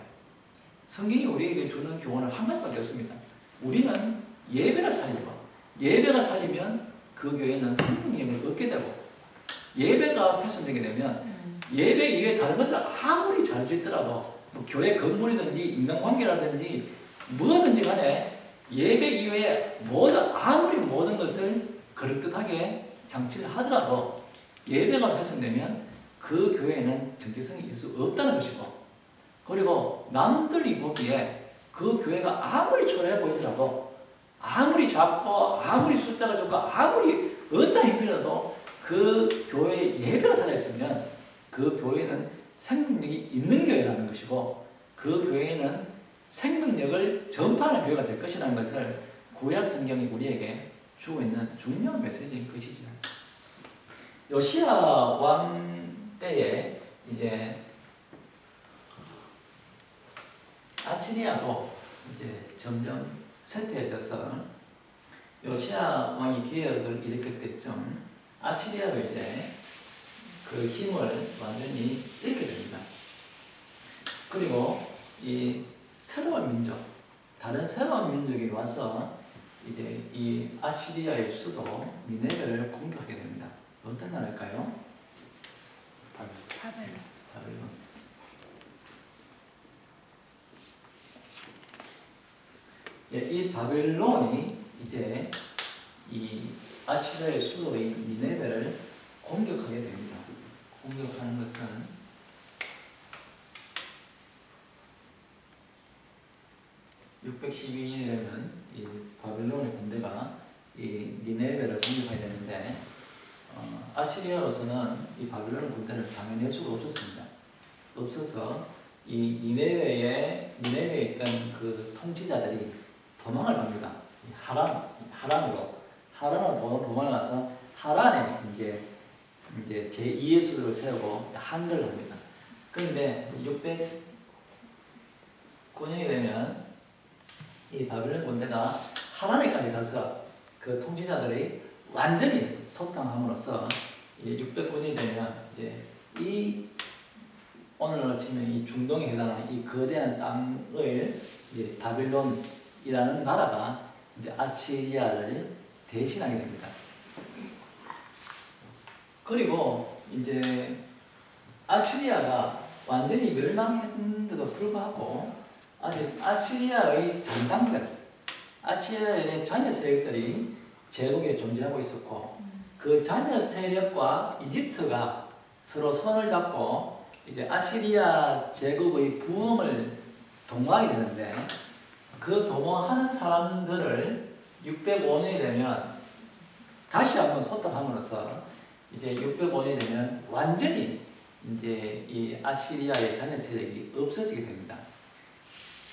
성경이 우리에게 주는 교훈은 한 가지밖에 없습니다. 우리는 예배를 살리고 예배가 살리면 그 교회는 생명력을 얻게 되고 예배가 훼손되게 되면 예배 이외에 다른 것을 아무리 잘 짓더라도 교회 건물이든지 인간관계라든지 뭐든지 간에 예배 이외에 아무리 모든 것을 그럴듯하게 장치를 하더라도 예배가 훼손되면 그 교회에는 정체성이 있을 수 없다는 것이고 그리고 남들이 보기에 그 교회가 아무리 초라해 보이더라도 아무리 작고 아무리 숫자가 적고 아무리 어떤 형편이라도 그 교회에 예배가 살아있으면 그 교회는 생명력이 있는 교회라는 것이고 그 교회는 생명력을 전파하는 교회가 될 것이라는 것을 구약 성경이 우리에게 주고 있는 중요한 메시지인 것이죠. 요시야 왕 때에 이제 아시리아도 이제 점점 쇠퇴해져서 요시야 왕이 개혁을 일으킬 때쯤 아시리아도 이제 그 힘을 완전히 잃게 됩니다. 그리고 이 새로운 민족, 다른 새로운 민족이 와서 이제 이 아시리아의 수도 니네베를 공격하게 됩니다. 어떤 나라일까요? 바벨론. 예, 이 바벨론이 이제 이 아시리아의 수도인 니네베를 공격하게 됩니다. 공격하는 것은 (612년이) 되면 이 바벨론의 군대가 이 니네베를 공격하게 되는데 아시리아로서는 이 바벨론 군대를 당연히 할 수가 없었습니다. 없어서 이 니네베에 있던 그 통치자들이 도망을 갑니다. 하란으로 도망을 가서 하란에 이제 제2의 수도를 세우고 항거를 합니다. 그런데 609년이 되면 이 바벨론 군대가 하란에까지 가서 그 통치자들이 완전히 소탕함으로써 609년이 되면 이제 이 오늘로 치면 이 중동에 해당하는 이 거대한 땅을 이제 바벨론이라는 나라가 이제 아시리아를 대신하게 됩니다. 그리고 이제 아시리아가 완전히 멸망했는데도 불구하고 아직 아시리아의 장당들, 아시리아의 자녀 세력들이 제국에 존재하고 있었고 그 자녀 세력과 이집트가 서로 손을 잡고 이제 아시리아 제국의 부흥을 동원하게 되는데 그 동원하는 사람들을 605년이 되면 다시 한번 소탕함으로써 이제 605년이 되면 완전히 이제 이 아시리아의 자녀 세력이 없어지게 됩니다.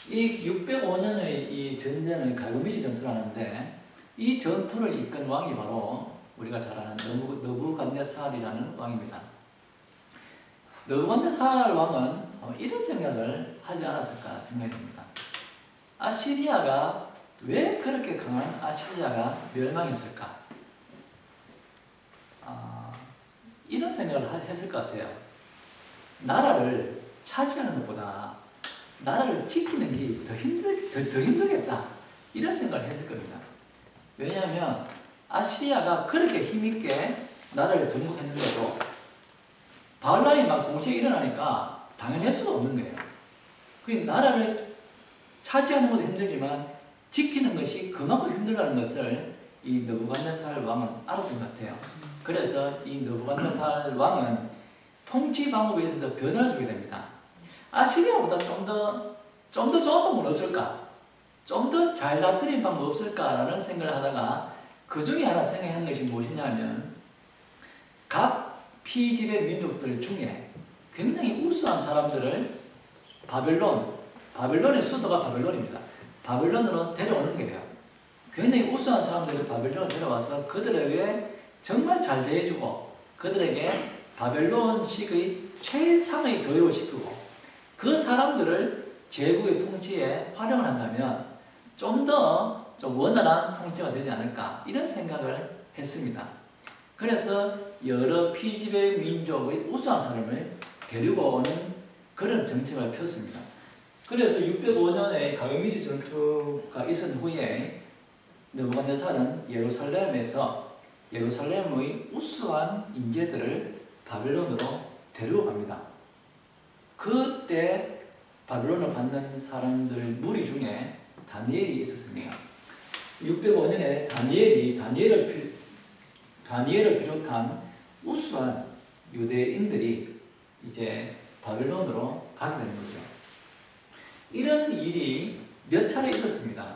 이 605년의 이 전쟁을 갈고미시 전투를 하는데 이 전투를 이끈 왕이 바로 우리가 잘 아는 느부갓네살이라는 왕입니다. 느부갓네살 왕은 이런 생각을 하지 않았을까 생각이 됩니다. 아시리아가 왜 그렇게 강한 아시리아가 멸망했을까? 이런 생각을 했을 것 같아요. 나라를 차지하는 것보다 나라를 지키는 게 더 힘들겠다. 이런 생각을 했을 겁니다. 왜냐하면 아시리아가 그렇게 힘있게 나라를 정복했는데도 바알란이 막 동시에 일어나니까 당연히 할 수가 없는 거예요. 그 나라를 차지하는 것도 힘들지만 지키는 것이 그만큼 힘들다는 것을 이 느부갓네살 왕은 알았던 것 같아요. 그래서 이 느부갓네살 왕은 통치 방법에 있어서 변화를 주게 됩니다. 아시리아보다 좀 더 좋은 방법은 없을까? 좀 더 잘 다스린 방법 없을까라는 생각을 하다가 그 중에 하나 생각한 것이 무엇이냐면 각 피지배 민족들 중에 굉장히 우수한 사람들을 바벨론의 수도가 바벨론입니다. 바벨론으로 데려오는 거예요. 굉장히 우수한 사람들을 바벨론으로 데려와서 그들에게 정말 잘 대해주고 그들에게 바벨론식의 최상의 교육을 시키고 그 사람들을 제국의 통치에 활용을 한다면 좀 더 좀 원활한 통치가 되지 않을까 이런 생각을 했습니다. 그래서 여러 피지배 민족의 우수한 사람을 데리고 오는 그런 정책을 폈습니다. 그래서 605년에 가위미시 전투가 있은 후에 느부갓네살은 예루살렘에서 예루살렘의 우수한 인재들을 바벨론으로 데리고 갑니다. 그때 바벨론을 받는 사람들 무리 중에 다니엘이 있었습니다. 605년에 다니엘을 비롯한 우수한 유대인들이 이제 바벨론으로 가게 되는 거죠. 이런 일이 몇 차례 있었습니다.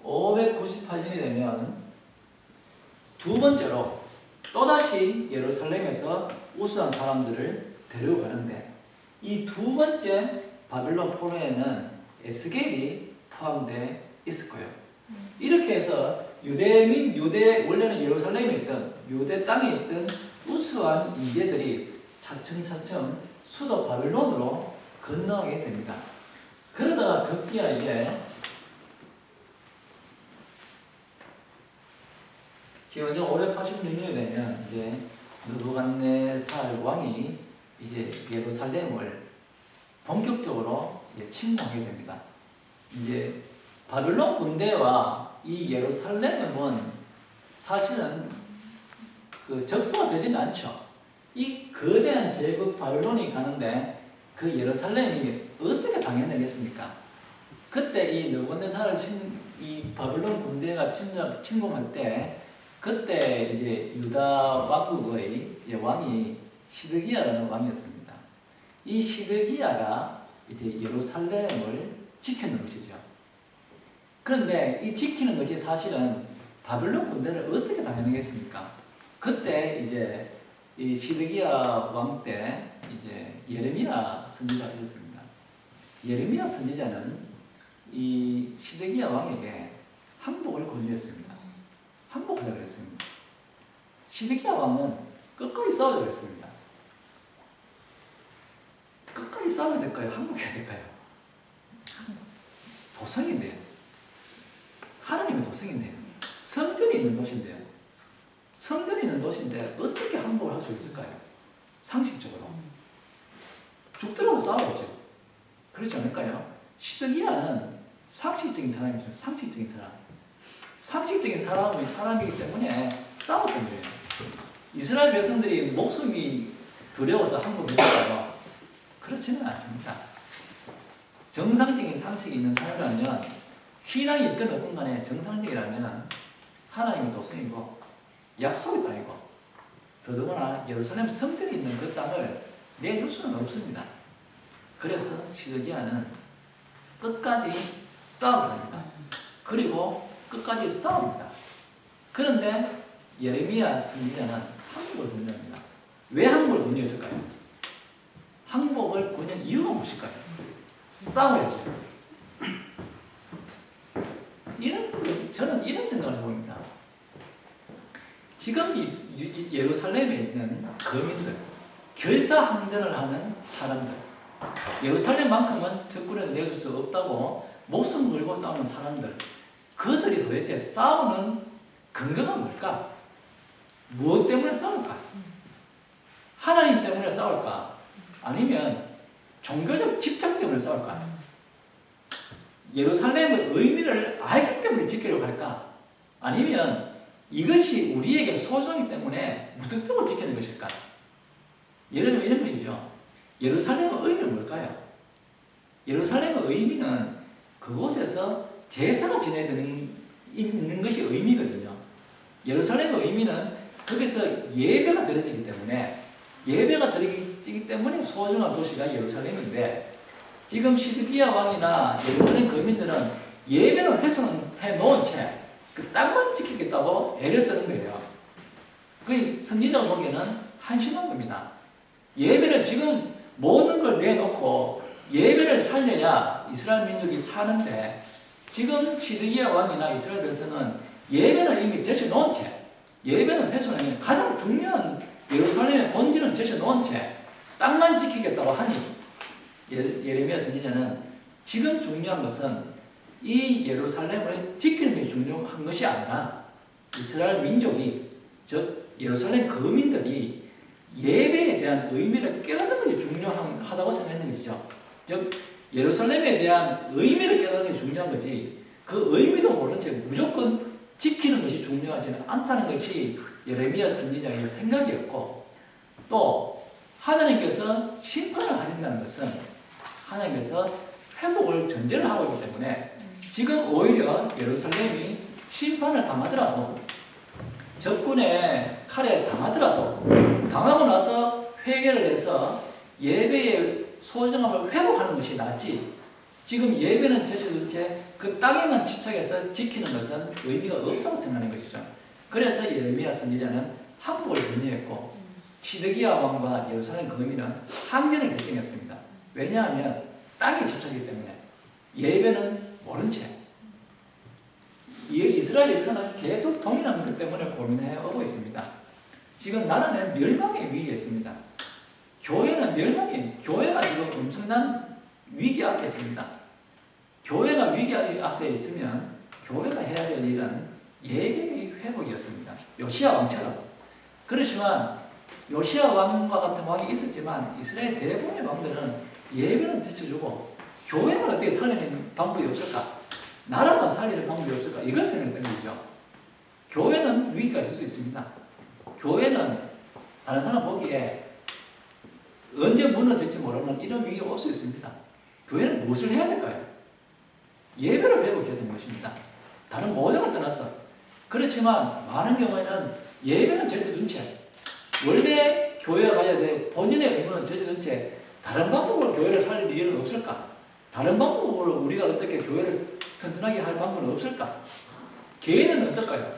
598년이 되면 두 번째로 또다시 예루살렘에서 우수한 사람들을 데리고 가는데 이 두 번째 바벨론 포로에는 에스겔이 포함되어 있을 거예요. 이렇게 해서 원래는 예루살렘에 있던 유대 땅에 있던 우수한 인재들이 차츰차츰 수도 바벨론으로 건너가게 됩니다. 그러다가 급기야 이제 기원전 586년이 되면 이제 느부갓네살 왕이 이제 예루살렘을 본격적으로 침공하게 됩니다. 이제 바벨론 군대와 이 예루살렘은 사실은 그 적수가 되지는 않죠. 이 거대한 제국 바벨론이 가는데 그 예루살렘이 어떻게 당해내겠습니까? 그때 이 느부갓네살을 이 바벨론 군대가 침공할 때 그때 이제 유다 왕국의 이제 왕이 시드기야라는 왕이었습니다. 이 시드기야가 이제 예루살렘을 지키는 것이죠. 그런데 이 지키는 것이 사실은 바벨론 군대를 어떻게 당해내겠습니까? 그때 이제 이 시드기야 왕 때 이제 예레미야 선지자가 있었습니다. 예레미야 선지자는 이 시드기야 왕에게 항복을 권유했습니다. 항복하자고 했습니다. 시드기야 왕은 끝까지 싸우자고 했습니다. 끝까지 싸워야 될까요? 항복해야 될까요? 도성인데요. 하나님의 도성인데요. 성전이 있는 도시인데요. 성전이 있는 도시인데 어떻게 항복을 할 수 있을까요? 상식적으로. 죽더라도 싸워야죠. 그렇지 않을까요? 시드기야는 상식적인 사람이죠. 상식적인 사람. 상식적인 사람이기 때문에 싸웠던 거예요. 이스라엘 백성들이 목숨이 두려워서 항복했을까요? 그렇지는 않습니다. 정상적인 상식이 있는 사람이라면 신앙이 있건 없건 간에 정상적이라면 하나님의 도성이고 약속의 땅이고 더더구나 예루살렘 성전이 있는 그 땅을 내줄 수는 없습니다. 그래서 시드기야는 끝까지 싸우려 합니다. 그리고 끝까지 싸웁니다. 그런데 예레미야 선지자는 항복을 권유합니다. 왜 항복을 권유했을까요? 항복을 권유한 이유가 무엇일까요? 싸워야죠. 저는 이런 생각을 해봅니다. 지금 예루살렘에 있는 거민들, 결사항전을 하는 사람들, 예루살렘만큼은 적군을 내줄 수 없다고 목숨 걸고 싸우는 사람들, 그들이 도대체 싸우는 근거가 뭘까? 무엇 때문에 싸울까? 하나님 때문에 싸울까? 아니면 종교적 집착 때문에 싸울까? 예루살렘의 의미를 알기 때문에 지키려고 할까? 아니면 이것이 우리에게 소중하기 때문에 무턱대고 지키는 것일까? 예를 들면 이런 것이죠. 예루살렘의 의미는 뭘까요? 예루살렘의 의미는 그곳에서 제사가 지내는 있는 것이 의미거든요. 예루살렘의 의미는 거기서 예배가 드려지기 때문에 소중한 도시가 예루살렘인데 지금 시드기야 왕이나 예루살렘 거민들은 예배는 훼손해 놓은 채 그 땅만 지키겠다고 애를 쓰는 거예요. 그 선지자가 보기에는 한심한 겁니다. 예배를 지금 모든 걸 내놓고 예배를 살려야 이스라엘 민족이 사는데 지금 시드기야 왕이나 이스라엘 백성은 예배는 이미 제쳐놓은 채 예배는 훼손하면 가장 중요한 예루살렘의 본질은 제쳐놓은 채 땅만 지키겠다고 하니 예레미야 선지자는 지금 중요한 것은 이 예루살렘을 지키는 게 중요한 것이 아니라 이스라엘 민족이, 즉 예루살렘 거민들이 예배에 대한 의미를 깨닫는 것이 중요하다고 생각했는 것이죠. 즉 예루살렘에 대한 의미를 깨닫는 게 중요한 거지, 그 의미도 모른 채 무조건 지키는 것이 중요하지는 않다는 것이 예레미야 선지자의 생각이었고, 또 하나님께서 심판을 하신다는 것은 하나님께서 회복을 전제를 하고 있기 때문에 지금 오히려 예루살렘이 심판을 당하더라도, 적군의 칼에 당하더라도, 당하고 나서 회개를 해서 예배의 소중함을 회복하는 것이 낫지, 지금 예배는 제쳐둔 채 그 땅에만 집착해서 지키는 것은 의미가 없다고 생각하는 것이죠. 그래서 예레미야 선지자는 항복을 권유했고, 시드기야 왕과 예루살렘 거민은 항전을 결정했습니다. 왜냐하면 땅에 집착이기 때문에, 예배는 모른 채. 이스라엘 역사는 계속 동일한 것 때문에 고민해 오고 있습니다. 지금 나라는 멸망의 위기에 있습니다. 교회는 교회가 지금 엄청난 위기 앞에 있습니다. 교회가 위기 앞에 있으면 교회가 해야 될 일은 예배의 회복이었습니다. 요시야 왕처럼. 그렇지만 요시야 왕과 같은 왕이 있었지만 이스라엘 대부분의 왕들은 예배는 되쳐주고 교회는 어떻게 살리는 방법이 없을까? 나라만 살리는 방법이 없을까? 이걸 생각했던 거죠. 교회는 위기가 있을 수 있습니다. 교회는 다른 사람 보기에 언제 무너질지 모르는 이런 위기가 올 수 있습니다. 교회는 무엇을 해야 될까요? 예배를 회복해야 되는 것입니다. 다른 모든 걸 떠나서. 그렇지만 많은 경우에는 예배는 제쳐둔 채, 원래 교회가 가야 될 본인의 의무는 제쳐둔 채 다른 방법으로 교회를 살릴 일은 없을까? 다른 방법으로 우리가 어떻게 교회를 튼튼하게 할 방법은 없을까? 개인은 어떨까요?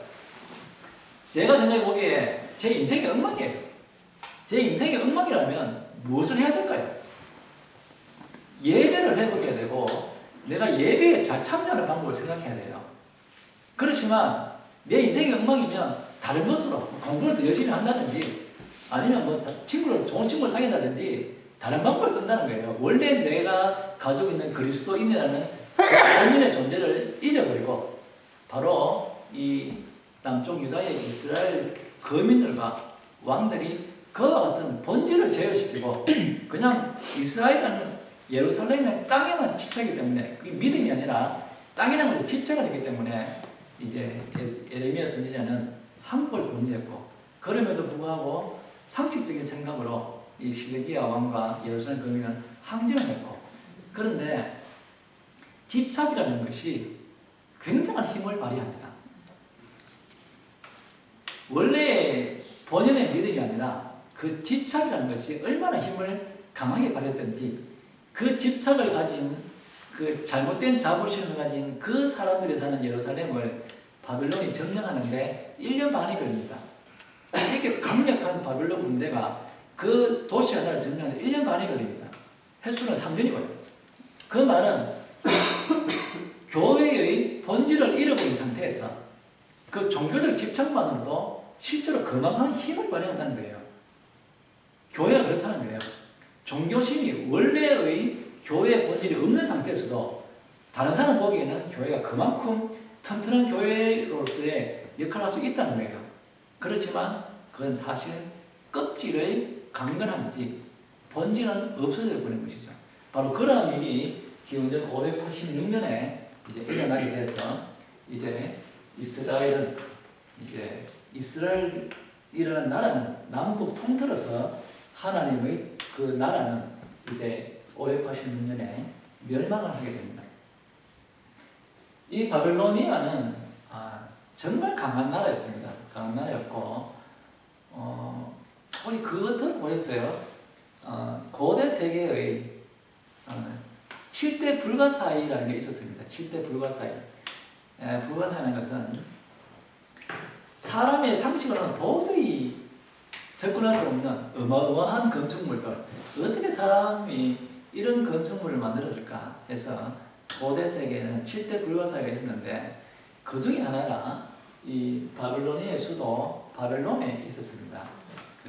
제가 전에 보기에 제 인생의 엉망이에요. 제 인생의 엉망이라면 무엇을 해야 될까요? 예배를 회복해야 되고 내가 예배에 잘 참여하는 방법을 생각해야 돼요. 그렇지만 내 인생이 엉망이면 다른 것으로 공부를 더 열심히 한다든지 아니면 좋은 친구를 사귄다든지 다른 방법을 쓴다는 거예요. 원래 내가 가지고 있는 그리스도인이라는 본인의 존재를 잊어버리고 바로 이 남쪽 유다의 이스라엘 거민들과 왕들이 그와 같은 본질을 제어시키고 그냥 이스라엘은 예루살렘의 땅에만 집착하기 때문에 그게 믿음이 아니라 땅이라는 것에 집착을 했기 때문에 이제 예레미야 선지자는 항복을 권유했고, 그럼에도 불구하고 상식적인 생각으로 이 시드기야 왕과 예루살렘 거민은 항쟁을 했고, 그런데 집착이라는 것이 굉장한 힘을 발휘합니다. 원래 본연의 믿음이 아니라 그 집착이라는 것이 얼마나 힘을 강하게 발휘했던지, 그 집착을 가진 그 잘못된 자부심을 가진 그 사람들이 사는 예루살렘을 바벨론이 점령하는데 1년 반이 걸립니다. 이렇게 강력한 바벨론 군대가 그 도시 하나를 점령하는데 1년 반이 걸립니다. 횟수는 3년이 걸려요. 그 말은 교회의 본질을 잃어버린 상태에서 그 종교적 집착만으로도 실제로 그만한 힘을 발휘한다는 거예요. 교회가 그렇다는 거예요. 종교심이 원래의 교회의 본질이 없는 상태에서도 다른 사람 보기에는 교회가 그만큼 튼튼한 교회로서의 역할을 할 수 있다는 거예요. 그렇지만 그건 사실 껍질의 강건함이지 본질은 없어져 버린 것이죠. 바로 그러한 일이 기원전 586년에 이제 일어나게 돼서 이제 이스라엘이라는 나라는 남북 통틀어서 하나님의 그 나라는 이제 586년에 멸망을 하게 됩니다. 이 바벨로니아는 정말 강한 나라였습니다. 강한 나라였고, 우리 그것도 보셨어요. 고대 세계의 7대 불가사의라는 게 있었습니다. 7대 불가사의. 불가사의라는 것은 사람의 상식으로는 도저히 접근할 수 없는 어마어마한 건축물들, 어떻게 사람이 이런 건축물을 만들었을까 해서 고대 세계에는 7대 불가사의가 있었는데 그 중에 하나가 이 바벨로니아의 수도 바벨론에 있었습니다.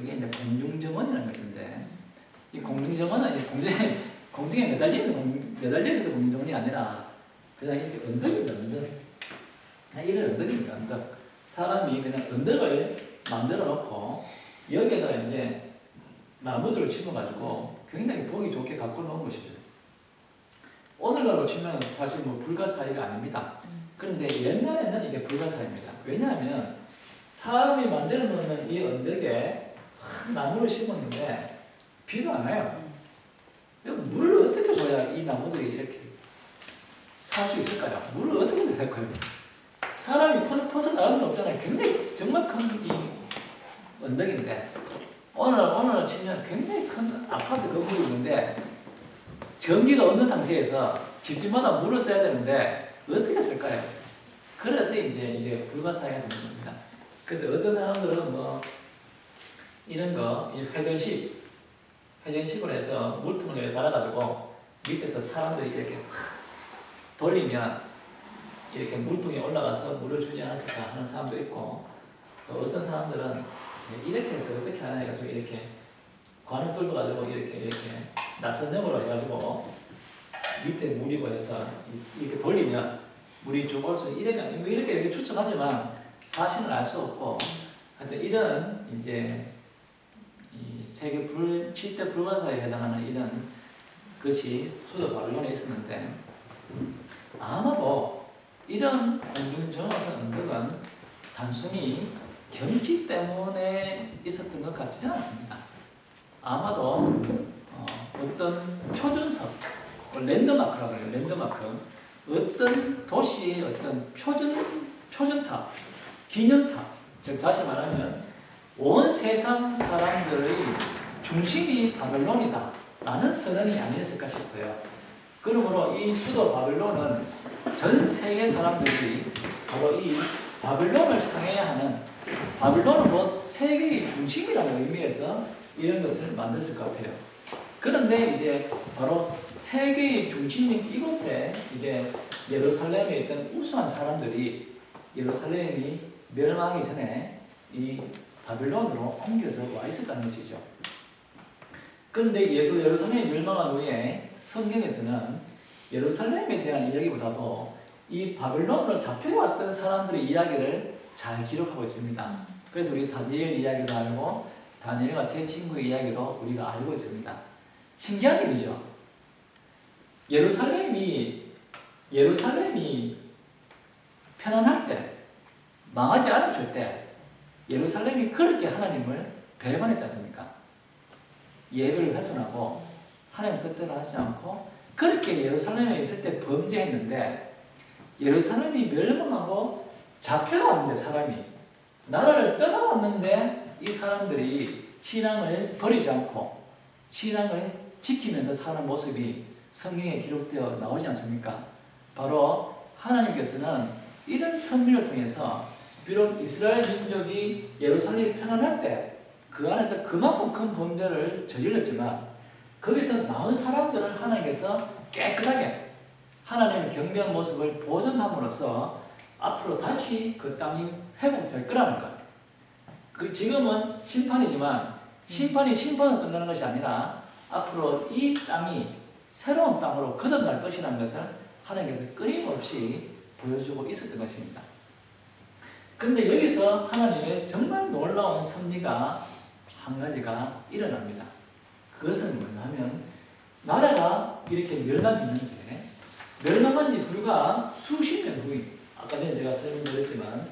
그게 이제 공중정원이라는 것인데, 이 공중정원은 이제 공중에 매달려서 공중정원이 아니라 그냥 이렇게 언덕입니다, 언덕. 이런 언덕입니다, 언덕. 사람이 그냥 언덕을 만들어 놓고 여기에다 이제 나무들을 심어가지고 굉장히 보기 좋게 갖고 놓은 것이죠. 오늘날로 치면 사실 뭐 불가사의가 아닙니다. 그런데 옛날에는 이게 불가사의입니다. 왜냐하면 사람이 만들어 놓는 이 언덕에 나무를 심었는데 비도 안 와요. 물을 어떻게 줘야 이 나무들이 이렇게 살 수 있을까요? 물을 어떻게 줘야 될까요? 사람이 퍼서 나갈 수는 없잖아요. 굉장히 정말 큰 이 언덕인데 오늘 치면 굉장히 큰 아파트 건물이 있는데 전기가 없는 상태에서 집집마다 물을 써야 되는데 어떻게 쓸까요? 그래서 이제 이게 불가사의가 되는 겁니다. 그래서 어떤 사람들은 뭐 이런 거 회전식으로 해서 물통을 달아가지고 밑에서 사람들이 이렇게 돌리면 이렇게 물통에 올라가서 물을 주지 않았을까 하는 사람도 있고, 또 어떤 사람들은 이렇게 해서 어떻게 하나 해가지고 이렇게 관을 뚫어가지고 이렇게 나선형으로 해가지고 밑에 물이고 해서 이렇게 돌리면 물이 쭉 올 수 이렇게 추측하지만 사실은 알 수 없고, 하여튼 이런 이제 이 세계 7대 불가사의에 해당하는 이런 것이 수도 바빌론에 있었는데, 아마도 이런 공중정원 언덕은 단순히 경치 때문에 있었던 것 같지는 않습니다. 아마도 어떤 표준석, 랜드마크라고 해요. 랜드마크. 어떤 도시의 어떤 표준탑, 기념탑, 즉 다시 말하면 온 세상 사람들의 중심이 바벨론이다 라는 선언이 아니었을까 싶어요. 그러므로 이 수도 바벨론은 전 세계 사람들이 바로 이 바벨론을 향해야 하는, 바벨론은 뭐 세계의 중심이라는 의미에서 이런 것을 만들었을 것 같아요. 그런데 이제 바로 세계의 중심인 이곳에 이제 예루살렘에 있던 우수한 사람들이 예루살렘이 멸망하기 전에 이 바벨론으로 옮겨서 와 있었다는 것이죠. 그런데 예루살렘이 멸망한 후에 성경에서는 예루살렘에 대한 이야기보다도 이 바벨론으로 잡혀왔던 사람들의 이야기를 잘 기록하고 있습니다. 그래서 우리 다니엘 이야기도 알고 다니엘과 세 친구의 이야기도 우리가 알고 있습니다. 신기한 일이죠. 예루살렘이 편안할 때, 망하지 않았을 때 예루살렘이 그렇게 하나님을 배반했지 않습니까? 예배를 훼손하고 하나님 뜻대로 하지 않고 그렇게 예루살렘에 있을 때 범죄했는데, 예루살렘이 멸망하고 잡혀왔는데 사람이 나라를 떠나왔는데 이 사람들이 신앙을 버리지 않고 신앙을 지키면서 사는 모습이 성경에 기록되어 나오지 않습니까? 바로 하나님께서는 이런 섭리를 통해서 비록 이스라엘 민족이 예루살렘이 편안할 때 그 안에서 그만큼 큰 범죄를 저질렀지만 거기서 나온 사람들을 하나님께서 깨끗하게 하나님의 경배하는 모습을 보존함으로써 앞으로 다시 그 땅이 회복될 거라는 것. 그 지금은 심판이지만 심판으로 끝나는 것이 아니라 앞으로 이 땅이 새로운 땅으로 거듭날 것이라는 것을 하나님께서 끊임없이 보여주고 있었던 것입니다. 그런데 여기서 하나님의 정말 놀라운 섭리가 한 가지가 일어납니다. 그것은 뭐냐 하면 나라가 이렇게 멸망했는데 멸망한 지 불과 수십 년 후에, 아까 전에 제가 설명드렸지만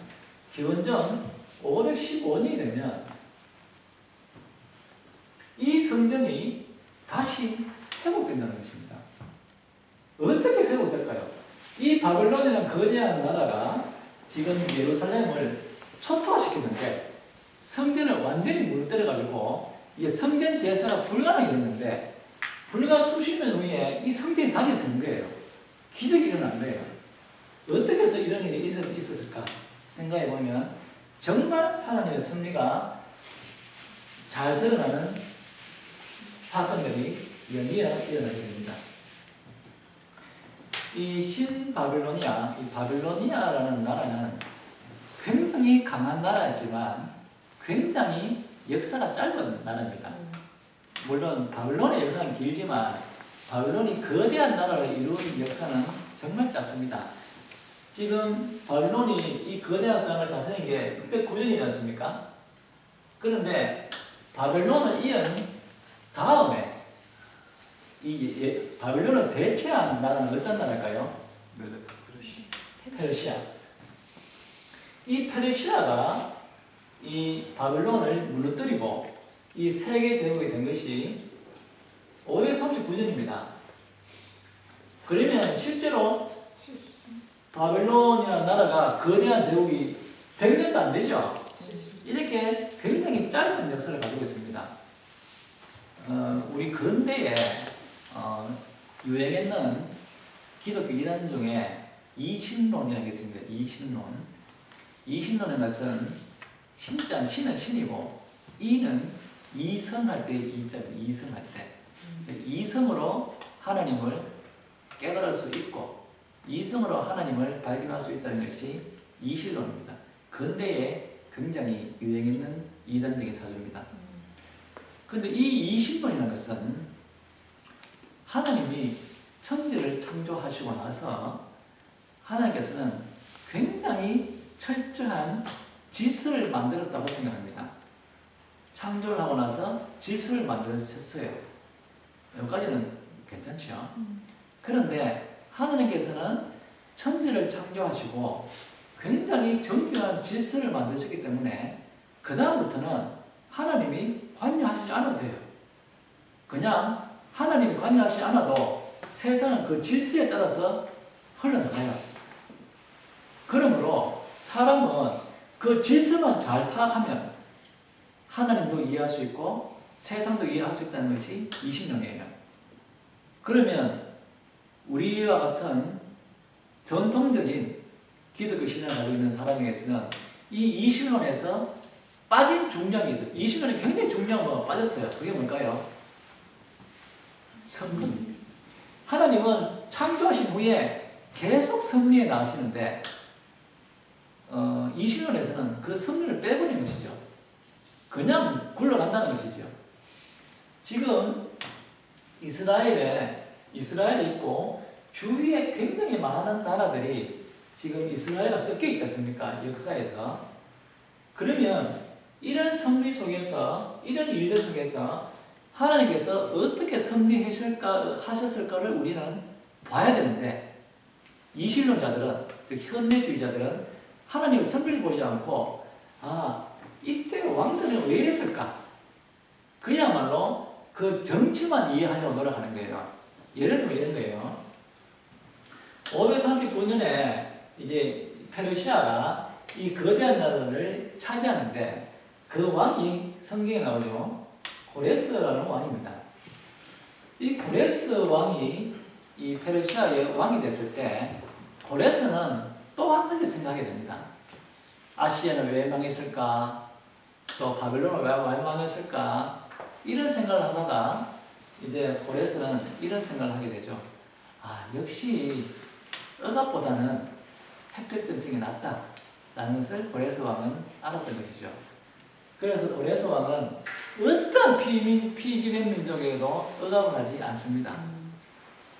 기원전 515년이 되면 이 성전이 다시 회복된다는 것입니다. 어떻게 회복될까요? 이 바벨론이라는 거대한 나라가 지금 예루살렘을 초토화시켰는데 성전을 완전히 무너뜨려가지고 이게 성전 제사가 불가능이 됐는데 불과 수십 년 후에 이 성전이 다시 선 거예요. 기적이 일어난 거예요. 어떻게 해서 이런 일이 있었을까 생각해 보면 정말 하나님의 섭리가 잘 드러나는 사건들이 연이어 일어나게 됩니다. 이 신바빌로니아, 이 바빌로니아라는 나라는 굉장히 강한 나라였지만 굉장히 역사가 짧은 나라입니다. 물론 바벨론의 역사는 길지만 바벨론이 거대한 나라를 이룬 역사는 정말 짧습니다. 지금 바벨론이 이 거대한 땅을 다스린 게 609년이지 않습니까? 그런데 바벨론을 이은 다음에 바벨론을 대체한 나라는 어떤 나라일까요? 페르시아. 이 페르시아가 이 바벨론을 무너뜨리고 이 세계 제국이 된 것이 539년입니다. 그러면 실제로 바벨론이라는 나라가 거대한 제국이 100년도 안 되죠. 이렇게 굉장히 짧은 역사를 가지고 있습니다. 우리 근대에 유행했는 기독교 이단 중에 이신론이라는 게 있습니다. 이신론. 이신론의 것은 신자, 신은 신이고 이는 이성할 때 이자입니다. 이성할 때. 이성으로 하나님을 깨달을 수 있고 이성으로 하나님을 발견할 수 있다는 것이 이신론입니다. 근대에 굉장히 유행있는 이단적인 사조입니다. 그런데 이 이신론이라는 것은 하나님이 천지를 창조하시고 나서 하나님께서는 굉장히 철저한 질서를 만들었다고 생각합니다. 창조를 하고 나서 질서를 만들었어요. 여기까지는 괜찮죠? 그런데 하나님께서는 천지를 창조하시고 굉장히 정교한 질서를 만드셨기 때문에 그 다음부터는 하나님이 관여하시지 않아도 돼요. 그냥 하나님이 관여하시지 않아도 세상은 그 질서에 따라서 흘러나가요. 그러므로 사람은 그 질서만 잘 파악하면 하나님도 이해할 수 있고 세상도 이해할 수 있다는 것이 이신론이에요. 그러면 우리와 같은 전통적인 기독교 신앙을 가지고 있는 사람에게서는 이 이신론에서 빠진 중량이 있어요. 이신론이 굉장히 중요한 거가 빠졌어요. 그게 뭘까요? 섭리. 하나님은 창조하신 후에 계속 섭리에 나가시는데 이신론에서는 그 섭리를 빼버린 것이죠. 그냥 굴러간다는 것이죠. 지금 이스라엘이 있고 주위에 굉장히 많은 나라들이 지금 이스라엘과 섞여 있지 않습니까? 역사에서. 그러면 이런 섭리 속에서 이런 일들 속에서 하나님께서 어떻게 섭리하셨을까를 우리는 봐야 되는데 이신론자들은 즉 현대주의자들은 하나님의 섭리를 보지 않고 이때 왕들은 왜 이랬을까? 그야말로 그 정치만 이해하려고 노력하는 거예요. 예를 들면 이런 거예요. 539년에 이제 페르시아가 이 거대한 나라를 차지하는데 그 왕이 성경에 나오죠. 고레스라는 왕입니다. 이 고레스 왕이 이 페르시아의 왕이 됐을 때 고레스는 또 한 가지 생각하게 됩니다. 아시아는 왜 망했을까? 또 바벨론은 왜 망했을까? 이런 생각을 하다가 이제 고레스는 이런 생각을 하게 되죠. 역시 억압보다는 햇볕등성이 낫다 라는 것을 고레스 왕은 알았던 것이죠. 그래서 고레스 왕은 어떤 피지배 민족에도 억압을 하지 않습니다.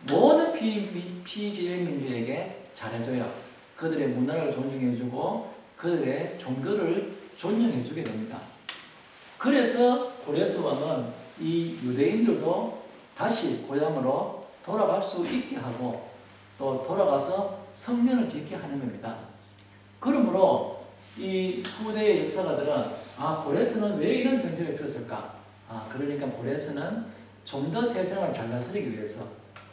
모든 피지배 민족에게 잘해줘요. 그들의 문화를 존중해주고 그들의 종교를 존중해주게 됩니다. 그래서 고레스 왕은 이 유대인들도 다시 고향으로 돌아갈 수 있게 하고 또 돌아가서 성전을 짓게 하는 겁니다. 그러므로 이 후대의 역사가들은 고레스는 왜 이런 정책을 폈을까? 그러니까 고레스는 좀 더 세상을 잘 다스리기 위해서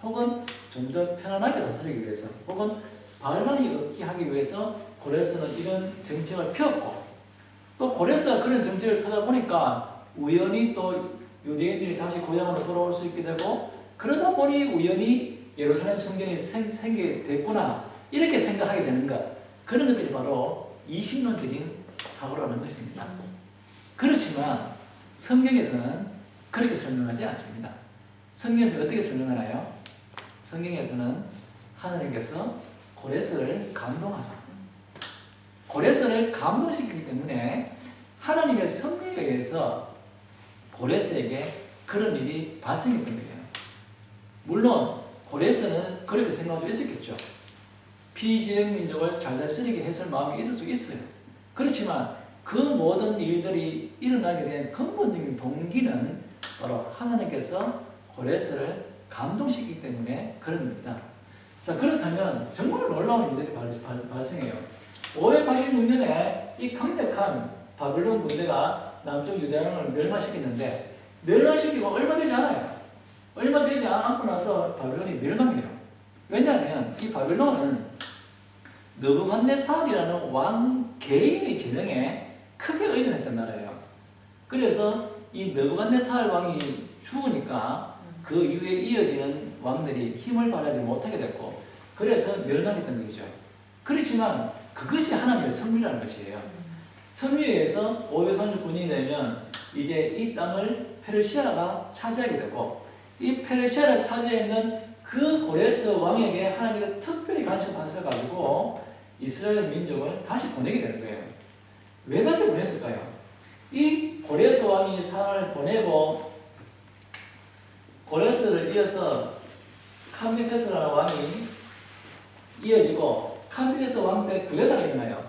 혹은 좀 더 편안하게 다스리기 위해서 혹은 반란이 없게 하기 위해서 고레스는 이런 정책을 폈고 또 고레스가 그런 정책을 펴다 보니까 우연히 또 유대인들이 다시 고향으로 돌아올 수 있게 되고 그러다 보니 우연히 예루살렘 성전이 생기게 됐구나 이렇게 생각하게 되는 것 그런 것들이 바로 이신론적인 사고라는 것입니다. 그렇지만 성경에서는 그렇게 설명하지 않습니다. 성경에서 어떻게 설명하나요? 성경에서는 하나님께서 고레스를 감동하사 고레스를 감동시키기 때문에 하나님의 섭리에 의해서 고레스에게 그런 일이 발생했던 거예요. 물론 고레스는 그렇게 생각도 있었겠죠. 피지역 민족을 잘 다스리게 했을 마음이 있을 수 있어요. 그렇지만 그 모든 일들이 일어나게 된 근본적인 동기는 바로 하나님께서 고레스를 감동시키기 때문에 그런 겁니다. 자, 그렇다면 정말 놀라운 일들이 발생해요. 586년에 이 강력한 바빌론 군대가 남쪽 유대양을 멸망시켰는데 멸망시키고 얼마 되지 않아요. 얼마 되지 않고 나서 바빌론이 멸망해요. 왜냐하면 이 바빌론은 느부갓네살이라는 왕 개인의 재능에 크게 의존했던 나라예요. 그래서 이 느부갓네살 왕이 죽으니까 그 이후에 이어지는 왕들이 힘을 발휘하지 못하게 됐고 그래서 멸망했던 거죠. 그렇지만 그것이 하나님의 섭리라는 것이에요. 섭리에 의해서 539년이 되면 이제 이 땅을 페르시아가 차지하게 되고 이 페르시아를 차지하는 그 고레스 왕에게 하나님께서 특별히 간섭하셔가지고 이스라엘 민족을 다시 보내게 되는 거예요. 왜 다시 보냈을까요? 이 고레스 왕이 사람을 보내고 고레스를 이어서 캄비세스라는 왕이 이어지고 캄비세스 왕 때 구데타가 일어나요.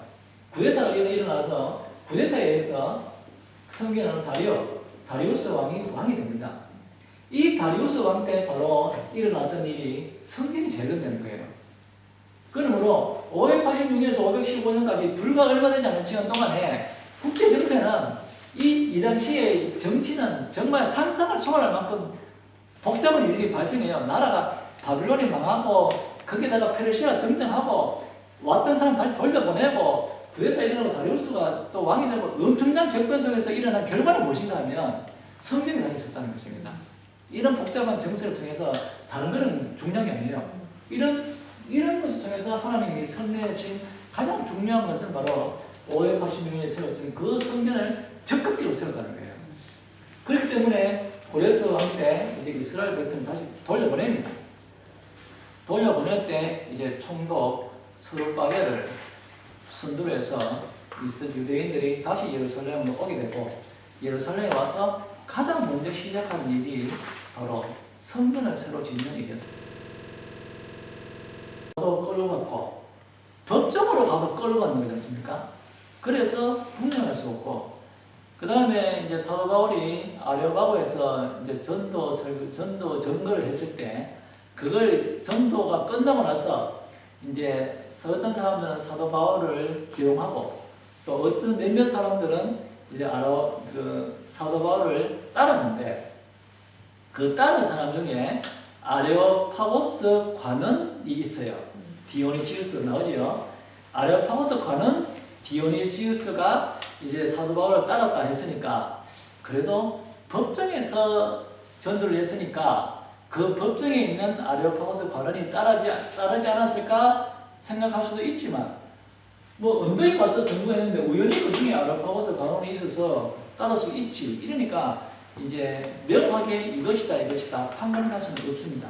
구데타가 일어나서 구데타에 의해서 성기는 다리우스 왕이 됩니다. 이 다리우스 왕 때 바로 일어났던 일이 성경이 재건되는 거예요. 그러므로 586년에서 515년까지 불과 얼마 되지 않은 시간 동안에 국제 정세는 이 당시의 정치는 정말 상상을 초월할 만큼 복잡한 일이 발생해요. 나라가 바빌론이 망하고 거기다가 페르시아가 등장하고 왔던 사람 다시 돌려보내고 구데타 일어나고 다리우스가 또 왕이 되고 엄청난 접변 속에서 일어난 결과는 무엇인가 하면 성전이 다 있었다는 것입니다. 이런 복잡한 정세를 통해서 다른 것은 중요한 게 아니에요. 이런 것을 통해서 하나님이 선내하신 가장 중요한 것은 바로 586년에 세워진 그 성전을 적극적으로 세웠다는 거예요. 그렇기 때문에 고레스 왕 때 이제 이스라엘 백성을 다시 돌려보냅니다. 돌려보낼 때 이제 총독 스룹바벨을 선두로 해서 유대인들이 다시 예루살렘으로 오게 되고 예루살렘에 와서 가장 먼저 시작한 일이 바로 성전을 새로 짓는 일이었습니다. 가도 끌어갔고 법정으로 가도 끌어가는 거지 않습니까? 그래서 분명할 수 없고 그 다음에 이제 사도 바울이 아레오바고에서 이제 전도 전거를 했을 때 그걸 전도가 끝나고 나서 이제 어떤 사람들은 사도 바울을 기용하고 또 어떤 몇몇 사람들은 이제 사도 바울을 따랐는데 그 따른 사람 중에 아레오파고스 관원이 있어요. 디오니시우스 나오죠. 아레오파고스 관원 디오니시우스가 이제 사도 바울을 따랐다 했으니까 그래도 법정에서 전도를 했으니까 그 법정에 있는 아레오파고스 관원이 따르지 않았을까 생각할 수도 있지만 뭐 언덕에 가서 전도했는데 우연히 그 중에 아레오파고스 관원이 있어서 따를 수 있지. 이러니까 이제 명확하게 이것이다 판단할 수는 없습니다.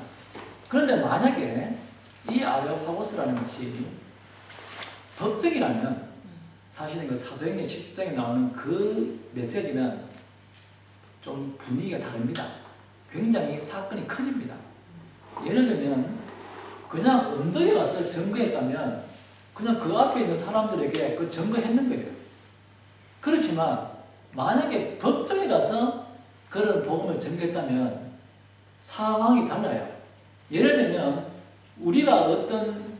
그런데 만약에 이 아레오파고스라는 것이 법정이라면 사실은 그 사도행전 10장에 나오는 그 메시지는 좀 분위기가 다릅니다. 굉장히 사건이 커집니다. 예를 들면 그냥 언덕에 가서 증거했다면 그냥 그 앞에 있는 사람들에게 그 증거했는 거예요. 그렇지만 만약에 법정에 가서 그런 복음을 증거했다면 상황이 달라요. 예를 들면 우리가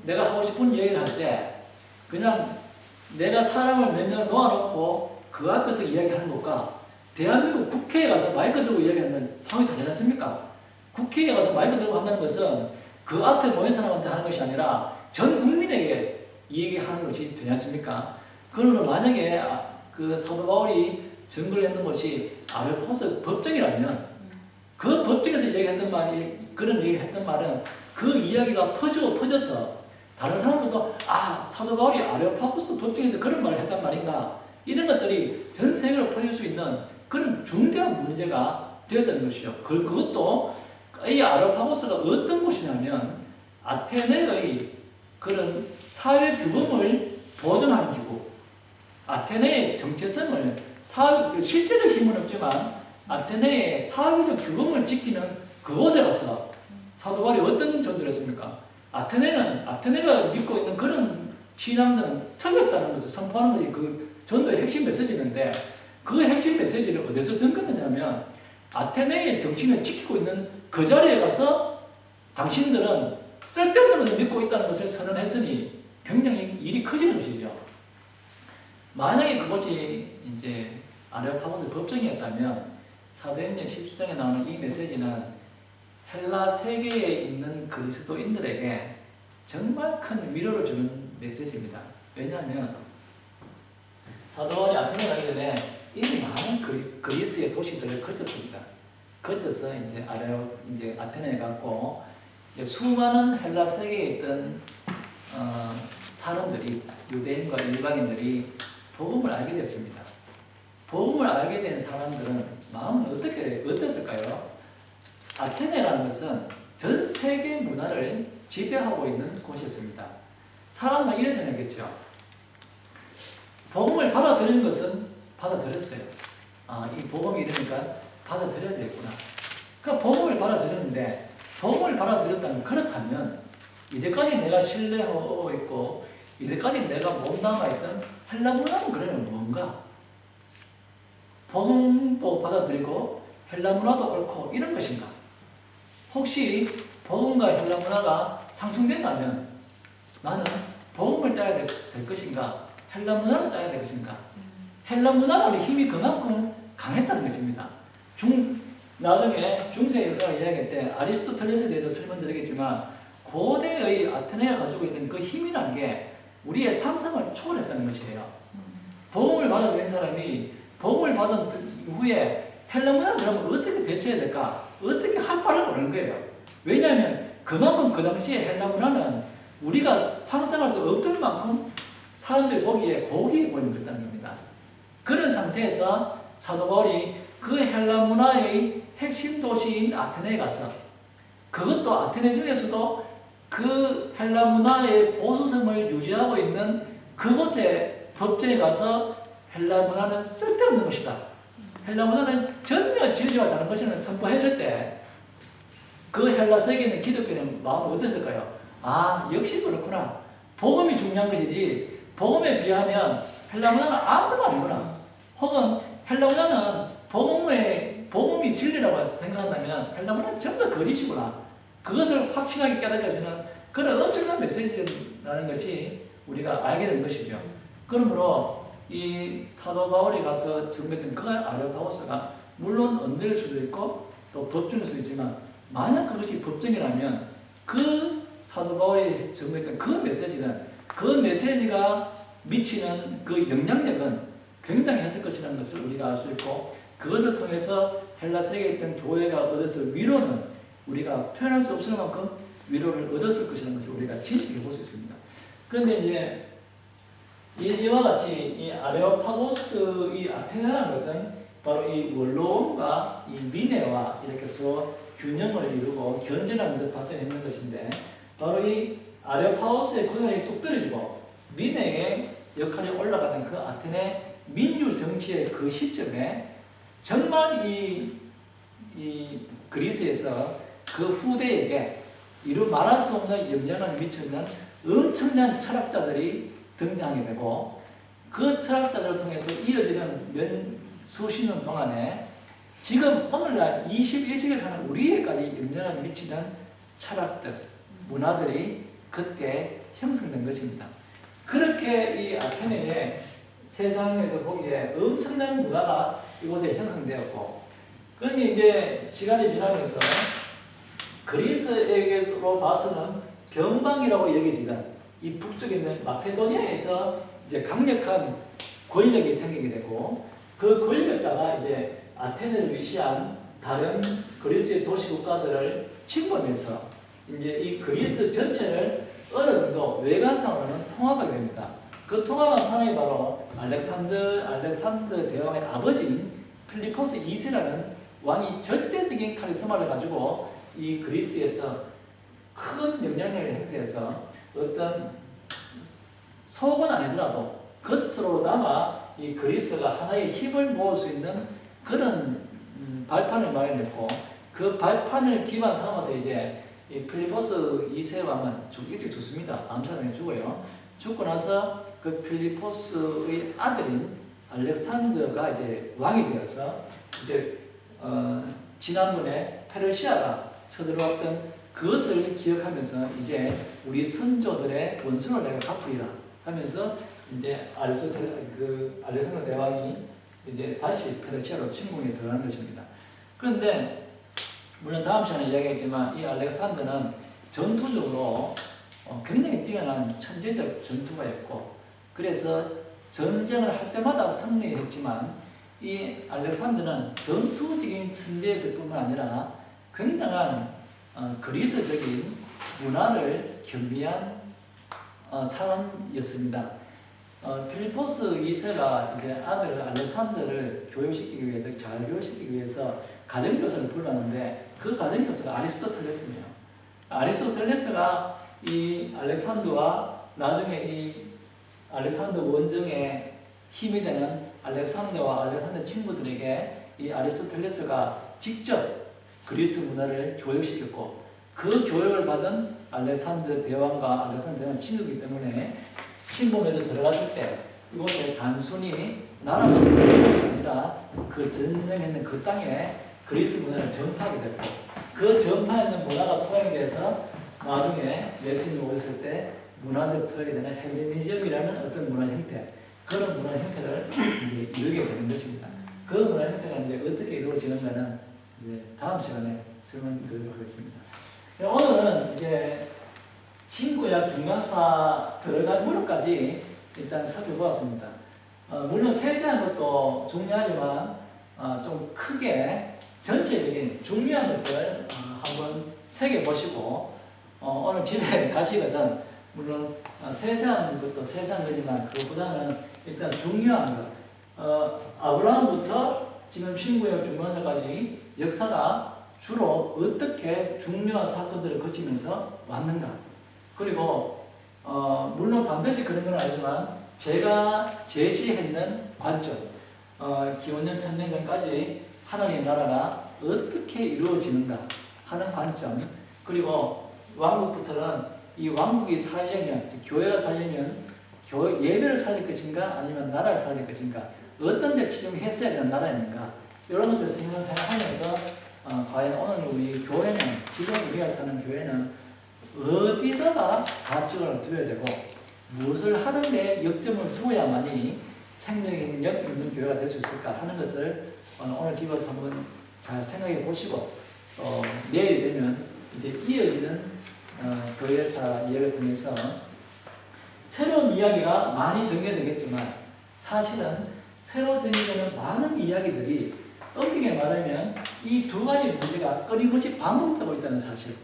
내가 하고 싶은 얘기를 할 때 그냥 내가 사람을 몇 명 놓아놓고 그 앞에서 이야기하는 것과 대한민국 국회에 가서 마이크 들고 이야기하면 상황이 다르지 않습니까? 국회에 가서 마이크 들고 한다는 것은 그 앞에 모인 사람한테 하는 것이 아니라 전 국민에게 이 얘기하는 것이 되지 않습니까? 그러면 만약에 그 사도 바울이 증거를 했던 것이 아레오파고스 법정이라면 그 법정에서 이야기했던 말이 그런 얘기를 했던 말은 그 이야기가 퍼져서 다른 사람들도 사도 바울이 아레오파고스 법정에서 그런 말을 했단 말인가 이런 것들이 전 세계로 퍼질 수 있는 그런 중대한 문제가 되었다는 것이죠. 그것도 이 아레오파고스가 어떤 곳이냐면 아테네의 그런 사회 규범을 보존하는 기구, 아테네의 정체성을 실제적 힘은 없지만 아테네의 사회적 규범을 지키는 그곳에 가서 사도 바울이 어떤 전도를 했습니까? 아테네가 믿고 있는 그런 신앙들은 틀렸다는 것을 선포하는 것이 그 전도의 핵심 메시지인데 그 핵심 메시지를 어디서 전거느냐면 아테네의 정신을 지키고 있는 그 자리에 가서 당신들은 쓸데없는 것을 믿고 있다는 것을 선언했으니 굉장히 일이 커지는 것이죠. 만약에 그것이 이제 아레오파고스 법정이었다면 사도행전 10장에 나오는 이 메시지는 헬라 세계에 있는 그리스도인들에게 정말 큰 위로를 주는 메시지입니다. 왜냐하면 사도 바울이 아테네 가기 전에 이미 많은 그리스의 도시들을 거쳤습니다. 거쳐서 이제 아테네에 갔고 이제 수많은 헬라 세계에 있던 사람들이 유대인과 일반인들이 복음을 알게 됐습니다. 복음을 알게 된 사람들은 마음은 어땠을까요? 아테네라는 것은 전 세계 문화를 지배하고 있는 곳이었습니다. 사람은 이래 생각했죠. 복음을 받아들이는 것은 받아들였어요. 이 복음이 이러니까 받아들여야 되겠구나. 그러니까 복음을 받아들였는데 복음을 받아들였다면 그렇다면 이제까지 내가 신뢰하고 있고 이제까지 내가 몸담아있던 헬라 문화는 그러면 뭔가? 복음도 받아들이고 헬라 문화도 옳고 이런 것인가? 혹시 복음과 헬라 문화가 상충된다면 나는 복음을 따야 될 것인가? 헬라 문화를 따야 될 것인가? 헬라 문화의 힘이 그만큼 강했다는 것입니다. 나중에 중세 역사를 이야기할 때 아리스토텔레스에 대해서 설명드리겠지만 고대의 아테네가 가지고 있는 그 힘이라는 게 우리의 상상을 초월했다는 것이에요. 복음을 받아들인 사람이 복음을 받은 이후에 헬라 문화를 그러면 어떻게 대처해야 될까? 어떻게 할 바를 모르는 거예요. 왜냐하면 그만큼 그 당시에 헬라 문화는 우리가 상상할 수 없을 만큼 사람들 보기에 고귀해 보이는 것이라는 겁니다. 그런 상태에서 사도 바울이 그 헬라 문화의 핵심 도시인 아테네에 가서 그것도 아테네 중에서도 그 헬라 문화의 보수성을 유지하고 있는 그곳에 법정에 가서 헬라 문화는 쓸데없는 것이다. 헬라 문화는 전혀 진리와 다른 것이라는 선포했을 때 그 헬라 세계는 기독교는 마음이 어땠을까요? 역시 그렇구나. 복음이 중요한 것이지 복음에 비하면 헬라 문화는 아무것도 아니구나. 혹은 헬라 문화는 복음이 진리라고 생각한다면 헬라 문화는 전부 다 거짓이구나. 그것을 확실하게 깨닫게해주는 그런 엄청난 메시지라는 것이 우리가 알게 된 것이죠. 그러므로 이 사도 바울이 가서 증거했던 그 아레오파고스가 물론 언들일 수도 있고 또 법정일 수도 있지만 만약 그것이 법정이라면 그 사도 바울이 증거했던 그 메시지가 미치는 그 영향력은 굉장했을 것이라는 것을 우리가 알 수 있고 그것을 통해서 헬라 세계에 있던 교회가 얻었을 위로는 우리가 표현할 수 없을 만큼 위로를 얻었을 것이라는 것을 우리가 진실히 볼 수 있습니다. 그런데 이제 이와 같이 이 아레오파고스 이 아테네라는 것은 바로 이 원로원과 이 미네와 이렇게 서로 균형을 이루고 견전하면서 발전했는 것인데 바로 이 아레오파고스의 균형이 뚝 떨어지고 미네의 역할이 올라가던 그 아테네 민주 정치의 그 시점에 정말 이 그리스에서 그 후대에게 이루 말할 수 없는 영향을 미치는 엄청난 철학자들이 등장하게 되고 그 철학자들을 통해서 이어지는 수십 년 동안에 지금 오늘날 21세기에 사는 우리에까지 영향을 미치는 철학들, 문화들이 그때 형성된 것입니다. 그렇게 이 아테네에 세상에서 보기에 엄청난 문화가 이곳에 형성되었고 그런데 이제 시간이 지나면서 그리스에게로 봐서는 변방이라고 여겨지던 이 북쪽에 있는 마케도니아에서 이제 강력한 권력이 생기게 되고 그 권력자가 이제 아테네를 위시한 다른 그리스의 도시 국가들을 침범해서 이제 이 그리스 전체를 어느 정도 외관상으로는 통합하게 됩니다. 그 통합한 사람이 바로 알렉산더 대왕의 아버지인 필리포스 2세라는 왕이 절대적인 카리스마를 가지고 이 그리스에서 큰 영향력을 행사해서 어떤 속은 아니더라도 겉으로나마 이 그리스가 하나의 힘을 모을 수 있는 그런 발판을 마련했고 그 발판을 기반 삼아서 이제 이 필리포스 2세 왕은 일찍 죽습니다. 암살당해 죽어요. 죽고 나서 그 필리포스의 아들인 알렉산더가 이제 왕이 되어서 이제 지난번에 페르시아가 쳐들어왔던 그것을 기억하면서 이제 우리 선조들의 원수를 내가 갚으리라 하면서 이제 알렉산더 대왕이 이제 다시 페르시아로 침공에 들어간 것입니다. 그런데 물론 다음 시간에 이야기했지만 이 알렉산더는 전투적으로 굉장히 뛰어난 천재적 전투가였고 그래서 전쟁을 할 때마다 승리했지만 이 알렉산더는 전투적인 천재였을 뿐만 아니라 굉장한 그리스적인 문화를 겸비한 사람이었습니다. 필리포스 2세가 이제 아들 알렉산더를 교육시키기 위해서 잘 교육시키기 위해서 가정교사를 불렀는데 그 가정교사가 아리스토텔레스예요. 아리스토텔레스가 이 알렉산더와 나중에 이 알렉산더 원정의 힘이 되는 알렉산더와 알렉산더 친구들에게 이 아리스토텔레스가 직접 그리스 문화를 교육시켰고 그 교육을 받은 알렉산더 대왕과 알렉산더 대왕 친구이기 때문에 침공에서 들어갔을 때 이곳에 단순히 나라가 들어간 것이 아니라 그 전쟁했는 그 땅에 그리스 문화를 전파하게 됐고 그 전파했는 문화가 토양이 돼서 나중에 예수님이 오셨을 때 문화적 토양이 되는 헬레니즘이라는 어떤 문화 형태 그런 문화 형태를 이제 이루게 되는 것입니다. 그 문화 형태가 이제 어떻게 이루어지는가는 이제 다음 시간에 설명드리도록 하겠습니다. 오늘은 이제 신구약 중간사 들어갈 문헌까지 일단 살펴보았습니다. 물론 세세한 것도 중요하지만 좀 크게 전체적인 중요한 것들 한번 새겨보시고 오늘 집에 가시거든 물론 세세한 것도 세세한 거지만 그것보다는 일단 중요한 것 아브라함부터 지금 신구약 중간사까지 역사가 주로 어떻게 중요한 사건들을 거치면서 왔는가 그리고 물론 반드시 그런 건 아니지만 제가 제시했는 관점 기원전 1000년 전까지 하나님의 나라가 어떻게 이루어지는가 하는 관점 그리고 왕국부터는 이 왕국이 살려면 교회가 살려면 예배를 살릴 것인가 아니면 나라를 살릴 것인가 어떤 데 치중했어야 되는 나라입니까 이런 것들 생각하면서 과연 오늘 우리 교회는 지금 우리가 사는 교회는 어디다가 가치를 두어야 되고 무엇을 하는데 역점을 두어야만이 생명력 있는 교회가 될 수 있을까 하는 것을 오늘 집에서 한번 잘 생각해 보시고 내일 되면 이제 이어지는 교회사 이야기를 통해서 새로운 이야기가 많이 전개되겠지만 사실은 새로 전개되는 많은 이야기들이 엄격히 말하면 이 두 가지 문제가 끊임없이 반복되고 있다는 사실.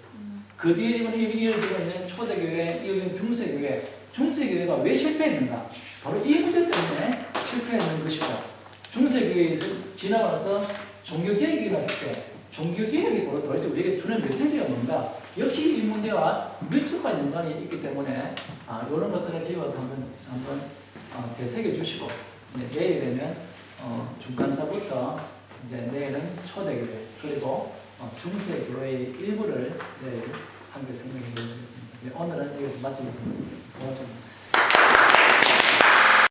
그 뒤에 이어지고 있는 초대교회, 이어지는 중세교회, 중세교회가 왜 실패했는가? 바로 이 문제 때문에 실패했는 것이고, 중세교회에서 지나고 나서 종교개혁이 일어났을 때, 종교개혁이 바로 도대체 우리에게 주는 메시지가 뭔가? 역시 이 문제와 밀접한 연관이 있기 때문에, 이런 것들을 집어서 한번 되새겨 주시고, 내일 되면, 중간사부터 이제 내일은 초대교회, 그리고 중세교회의 일부를 내일 함께 생각해 보겠습니다. 오늘은 여기서 마치겠습니다. 고맙습니다.